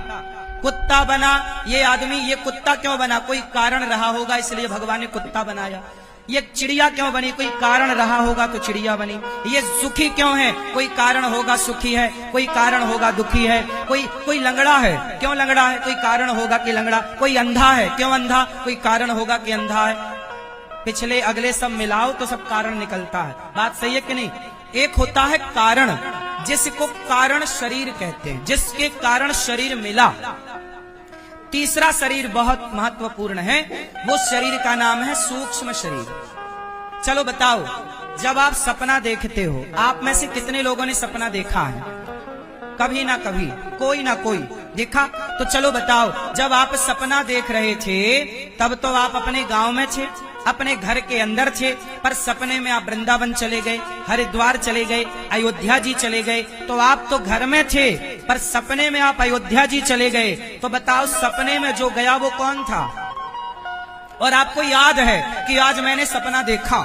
कुत्ता बना ये आदमी, ये कुत्ता क्यों बना? कोई कारण रहा होगा, इसलिए भगवान ने कुत्ता बनाया। ये चिड़िया क्यों बनी? कोई कारण रहा होगा तो चिड़िया बनी। ये सुखी क्यों है? कोई कारण होगा सुखी है, कोई कारण होगा दुखी है। कोई लंगड़ा है, क्यों लंगड़ा है? कोई कारण होगा कि लंगड़ा। कोई अंधा है, क्यों अंधा? कोई कारण होगा कि अंधा है। पिछले अगले सब मिलाओ तो सब कारण निकलता है। बात सही है कि नहीं? एक होता है कारण, जिसको कारण शरीर कहते हैं, जिसके कारण शरीर मिला। तीसरा शरीर बहुत महत्वपूर्ण है, वो शरीर का नाम है सूक्ष्म शरीर। चलो बताओ, जब आप सपना देखते हो, आप में से कितने लोगों ने सपना देखा है? कभी ना कभी, कोई ना कोई देखा। तो चलो बताओ, जब आप सपना देख रहे थे तब तो आप अपने गांव में थे, अपने घर के अंदर थे, पर सपने में आप वृंदावन चले गए, हरिद्वार चले गए, अयोध्या जी चले गए। तो आप तो घर में थे, पर सपने में आप अयोध्या जी चले गए। तो बताओ, सपने में जो गया वो कौन था? और आपको याद है कि आज मैंने सपना देखा।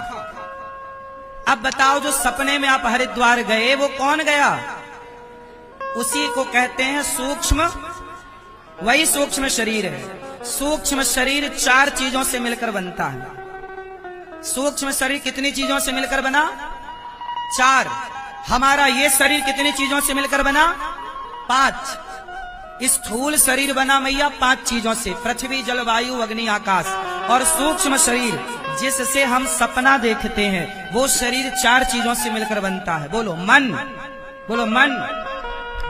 अब बताओ, जो सपने में आप हरिद्वार गए वो कौन गया? उसी को कहते हैं सूक्ष्म, वही सूक्ष्म शरीर है। सूक्ष्म शरीर 4 चीजों से मिलकर बनता है। सूक्ष्म शरीर कितनी चीजों से मिलकर बना? 4। हमारा ये शरीर कितनी चीजों से मिलकर बना? 5। स्थूल शरीर बना मैया 5 चीजों से, पृथ्वी, जल, वायु, अग्नि, आकाश। और सूक्ष्म शरीर जिससे हम सपना देखते हैं, वो शरीर 4 चीजों से मिलकर बनता है। बोलो मन, बोलो मन,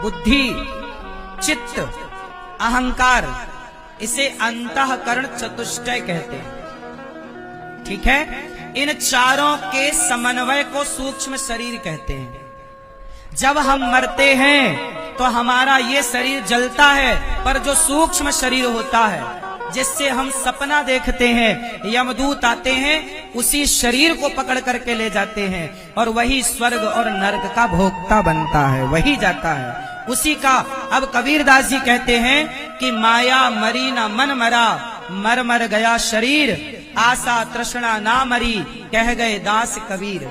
बुद्धि, चित्त, अहंकार। इसे अंतःकरण चतुष्टय कहते हैं। ठीक है? इन चारों के समन्वय को सूक्ष्म शरीर कहते हैं। जब हम मरते हैं तो हमारा ये शरीर जलता है, पर जो सूक्ष्म शरीर होता है, जिससे हम सपना देखते हैं, यमदूत आते हैं, उसी शरीर को पकड़ करके ले जाते हैं और वही स्वर्ग और नरक का भोक्ता बनता है, वही जाता है उसी का। अब कबीरदास जी कहते हैं कि माया मरी ना मन मरा, मर मर गया शरीर, आशा तृष्णा ना मरी, कह गए दास कबीर।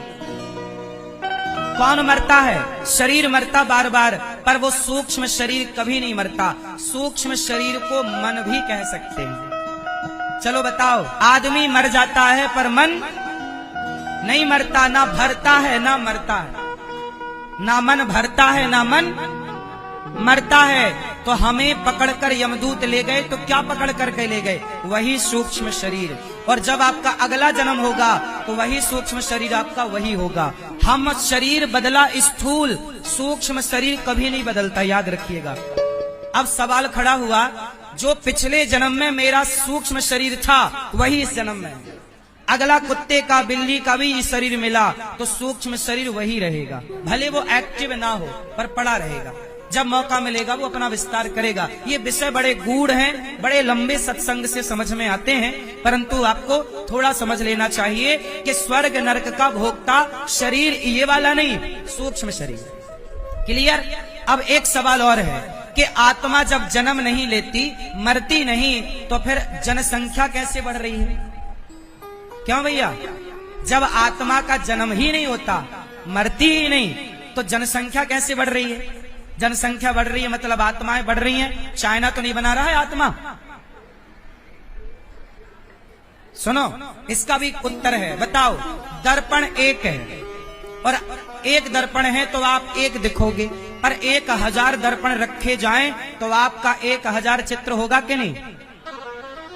कौन मरता है? शरीर मरता बार बार, पर वो सूक्ष्म शरीर कभी नहीं मरता। सूक्ष्म शरीर को मन भी कह सकते हैं। चलो बताओ, आदमी मर जाता है पर मन नहीं मरता, ना भरता है ना मरता है। ना मन भरता है ना मन मरता है। तो हमें पकड़कर यमदूत ले गए, तो क्या पकड़ करके ले गए? वही सूक्ष्म शरीर। और जब आपका अगला जन्म होगा तो वही सूक्ष्म शरीर आपका वही होगा। हम शरीर बदला स्थूल, सूक्ष्म शरीर कभी नहीं बदलता, याद रखिएगा। अब सवाल खड़ा हुआ, जो पिछले जन्म में मेरा सूक्ष्म शरीर था वही इस जन्म में, अगला कुत्ते का, बिल्ली का भी शरीर मिला तो सूक्ष्म शरीर वही रहेगा। भले वो एक्टिव ना हो पर पड़ा रहेगा। जब मौका मिलेगा वो अपना विस्तार करेगा। ये विषय बड़े गूढ़ हैं, बड़े लंबे सत्संग से समझ में आते हैं, परंतु आपको थोड़ा समझ लेना चाहिए कि स्वर्ग नरक का भोक्ता शरीर ये वाला नहीं, सूक्ष्म शरीर। क्लियर? अब एक सवाल और है कि आत्मा जब जन्म नहीं लेती, मरती नहीं, तो फिर जनसंख्या कैसे बढ़ रही है? क्यों भैया? जब आत्मा का जन्म ही नहीं होता, मरती ही नहीं, तो जनसंख्या कैसे बढ़ रही है? जनसंख्या बढ़ रही है मतलब आत्माएं बढ़ रही हैं। चाइना तो नहीं बना रहा है आत्मा। सुनो, इसका भी उत्तर है। बताओ, दर्पण एक है और एक दर्पण है तो आप एक दिखोगे, पर 1000 दर्पण रखे जाएं तो आपका 1000 चित्र होगा कि नहीं?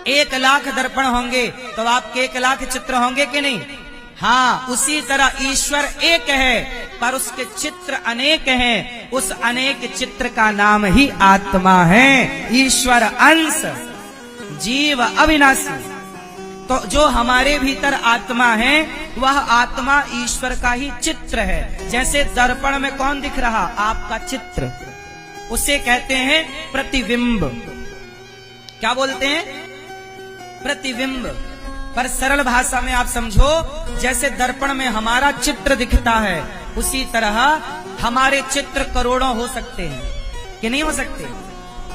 1,00,000 दर्पण होंगे तो आपके 1,00,000 चित्र होंगे कि नहीं? हाँ, उसी तरह ईश्वर एक है पर उसके चित्र अनेक हैं। उस अनेक चित्र का नाम ही आत्मा है। ईश्वर अंश, जीव अविनाशी। तो जो हमारे भीतर आत्मा है, वह आत्मा ईश्वर का ही चित्र है। जैसे दर्पण में कौन दिख रहा? आपका चित्र। उसे कहते हैं प्रतिबिंब। क्या बोलते हैं? प्रतिबिंब। पर सरल भाषा में आप समझो, जैसे दर्पण में हमारा चित्र दिखता है, उसी तरह हमारे चित्र करोड़ों हो सकते हैं कि नहीं हो सकते?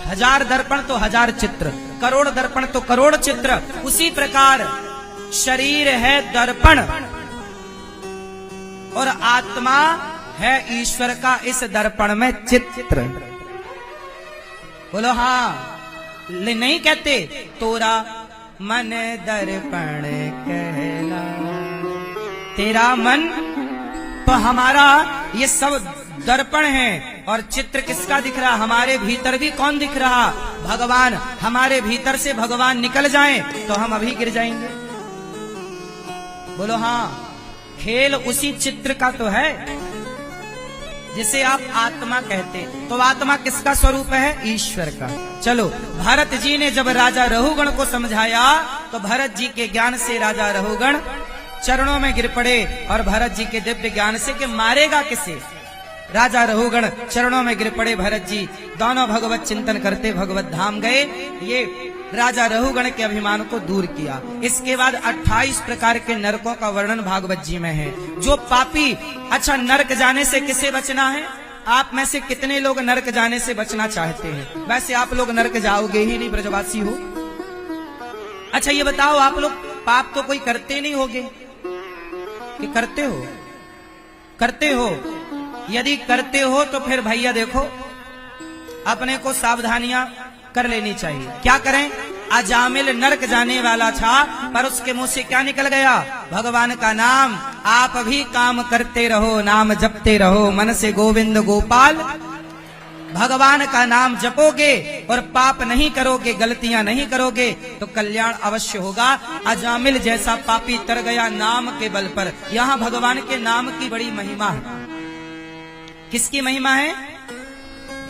1000 दर्पण तो 1000 चित्र, करोड़ दर्पण तो करोड़ चित्र। उसी प्रकार शरीर है दर्पण और आत्मा है ईश्वर का इस दर्पण में चित्र। बोलो हाँ। नहीं कहते तोरा मन दर्पण कहला, तेरा मन। तो हमारा ये सब दर्पण है। और चित्र किसका दिख रहा? हमारे भीतर भी कौन दिख रहा? भगवान। हमारे भीतर से भगवान निकल जाएं तो हम अभी गिर जाएंगे। बोलो हाँ। खेल उसी चित्र का तो है जिसे आप आत्मा कहते हैं। तो आत्मा किसका स्वरूप है? ईश्वर का। चलो, भरत जी ने जब राजा रहुगण को समझाया तो भरत जी के ज्ञान से राजा रहुगण चरणों में गिर पड़े। और भरत जी के दिव्य ज्ञान से कि मारेगा किसे? राजा रहुगण चरणों में गिर पड़े। भरत जी दोनों भगवत चिंतन करते भगवत धाम गए। ये राजा रहुगण के अभिमान को दूर किया। इसके बाद 28 प्रकार के नरकों का वर्णन भागवत जी में है। जो पापी, अच्छा नरक जाने से किसे बचना है? आप में से कितने लोग नरक जाने से बचना चाहते हैं? वैसे आप लोग नरक जाओगे ही नहीं, ब्रजवासी हो। अच्छा ये बताओ, आप लोग पाप तो कोई करते नहीं होगे कि करते हो? करते हो। यदि करते हो तो फिर भैया देखो, अपने को सावधानियां कर लेनी चाहिए। क्या करें? अजामिल नरक जाने वाला था, पर उसके मुंह से क्या निकल गया? भगवान का नाम। आप भी काम करते रहो, नाम जपते रहो, मन से गोविंद गोपाल। भगवान का नाम जपोगे और पाप नहीं करोगे, गलतियां नहीं करोगे, तो कल्याण अवश्य होगा। अजामिल जैसा पापी तर गया नाम के बल पर। यहाँ भगवान के नाम की बड़ी महिमा है। किसकी महिमा है?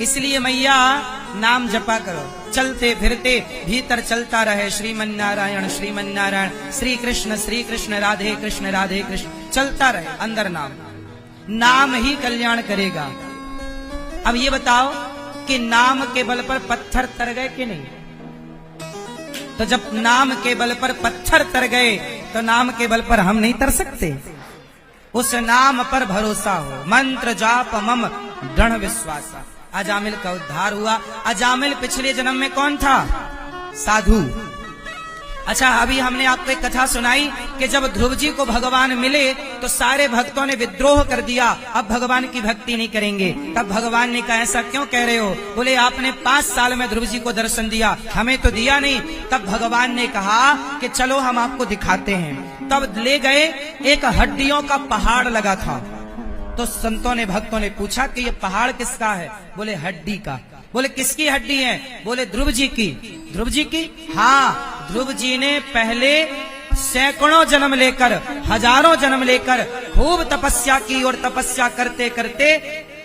इसलिए मैया नाम जपा करो। चलते फिरते भीतर चलता रहे श्रीमन्नारायण श्रीमन्नारायण, श्री कृष्ण राधे कृष्ण, चलता रहे अंदर नाम। नाम ही कल्याण करेगा। अब ये बताओ कि नाम के बल पर पत्थर तर गए कि नहीं? तो जब नाम के बल पर पत्थर तर गए तो नाम के बल पर हम नहीं तर सकते? उस नाम पर भरोसा हो, मंत्र जाप मम दृढ़ विश्वासा। अजामिल का उद्धार हुआ। अजामिल पिछले जन्म में कौन था? साधु। अच्छा, अभी हमने आपको एक कथा सुनाई कि जब ध्रुव जी को भगवान मिले तो सारे भक्तों ने विद्रोह कर दिया, अब भगवान की भक्ति नहीं करेंगे। तब भगवान ने कहा, ऐसा क्यों कह रहे हो? बोले आपने 5 साल में ध्रुव जी को दर्शन दिया, हमें तो दिया नहीं। तब भगवान ने कहा कि चलो हम आपको दिखाते हैं। तब ले गए, एक हड्डियों का पहाड़ लगा था। तो संतों ने, भक्तों ने पूछा कि ये पहाड़ किसका है? बोले हड्डी का। बोले किसकी हड्डी है? बोले ध्रुव जी की। ध्रुव जी की? हाँ, ध्रुव जी ने पहले सैकड़ों जन्म लेकर, हजारों जन्म लेकर खूब तपस्या की और तपस्या करते करते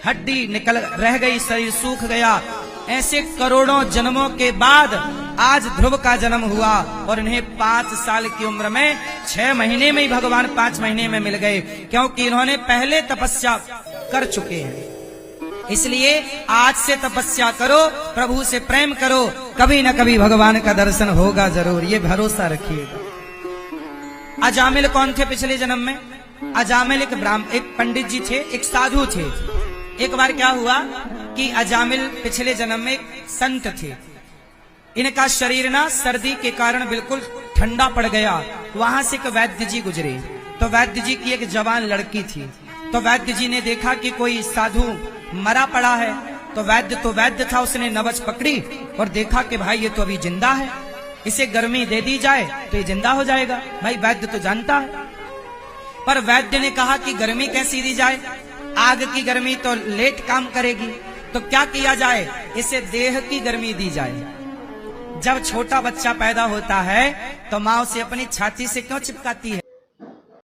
हड्डी निकल रह गई, शरीर सूख गया। ऐसे करोड़ों जन्मों के बाद आज ध्रुव का जन्म हुआ और इन्हें 5 साल की उम्र में 6 महीने में ही भगवान 5 महीने में मिल गए, क्योंकि इन्होंने पहले तपस्या कर चुके हैं। इसलिए आज से तपस्या करो, प्रभु से प्रेम करो, कभी न कभी भगवान का दर्शन होगा जरूर, ये भरोसा रखिएगा। अजामिल कौन थे पिछले जन्म में? अजामिल एक पंडित जी थे, एक साधु थे। एक बार क्या हुआ कि अजामिल पिछले जन्म में एक संत थे। इनका शरीर ना सर्दी के कारण बिल्कुल ठंडा पड़ गया। वहां से एक वैद्य जी गुजरे, तो वैद्य जी की एक जवान लड़की थी। तो वैद्य जी ने देखा कि कोई साधु मरा पड़ा है। तो वैद्य था, उसने नबज पकड़ी और देखा कि भाई ये तो अभी जिंदा है, इसे गर्मी दे दी जाए तो ये जिंदा हो जाएगा। भाई वैद्य तो जानता है। पर वैद्य ने कहा कि गर्मी कैसी दी जाए, आग की गर्मी तो लेट काम करेगी, तो क्या किया जाए, इसे देह की गर्मी दी जाए। जब छोटा बच्चा पैदा होता है तो माँ उसे अपनी छाती से क्यों चिपकाती है?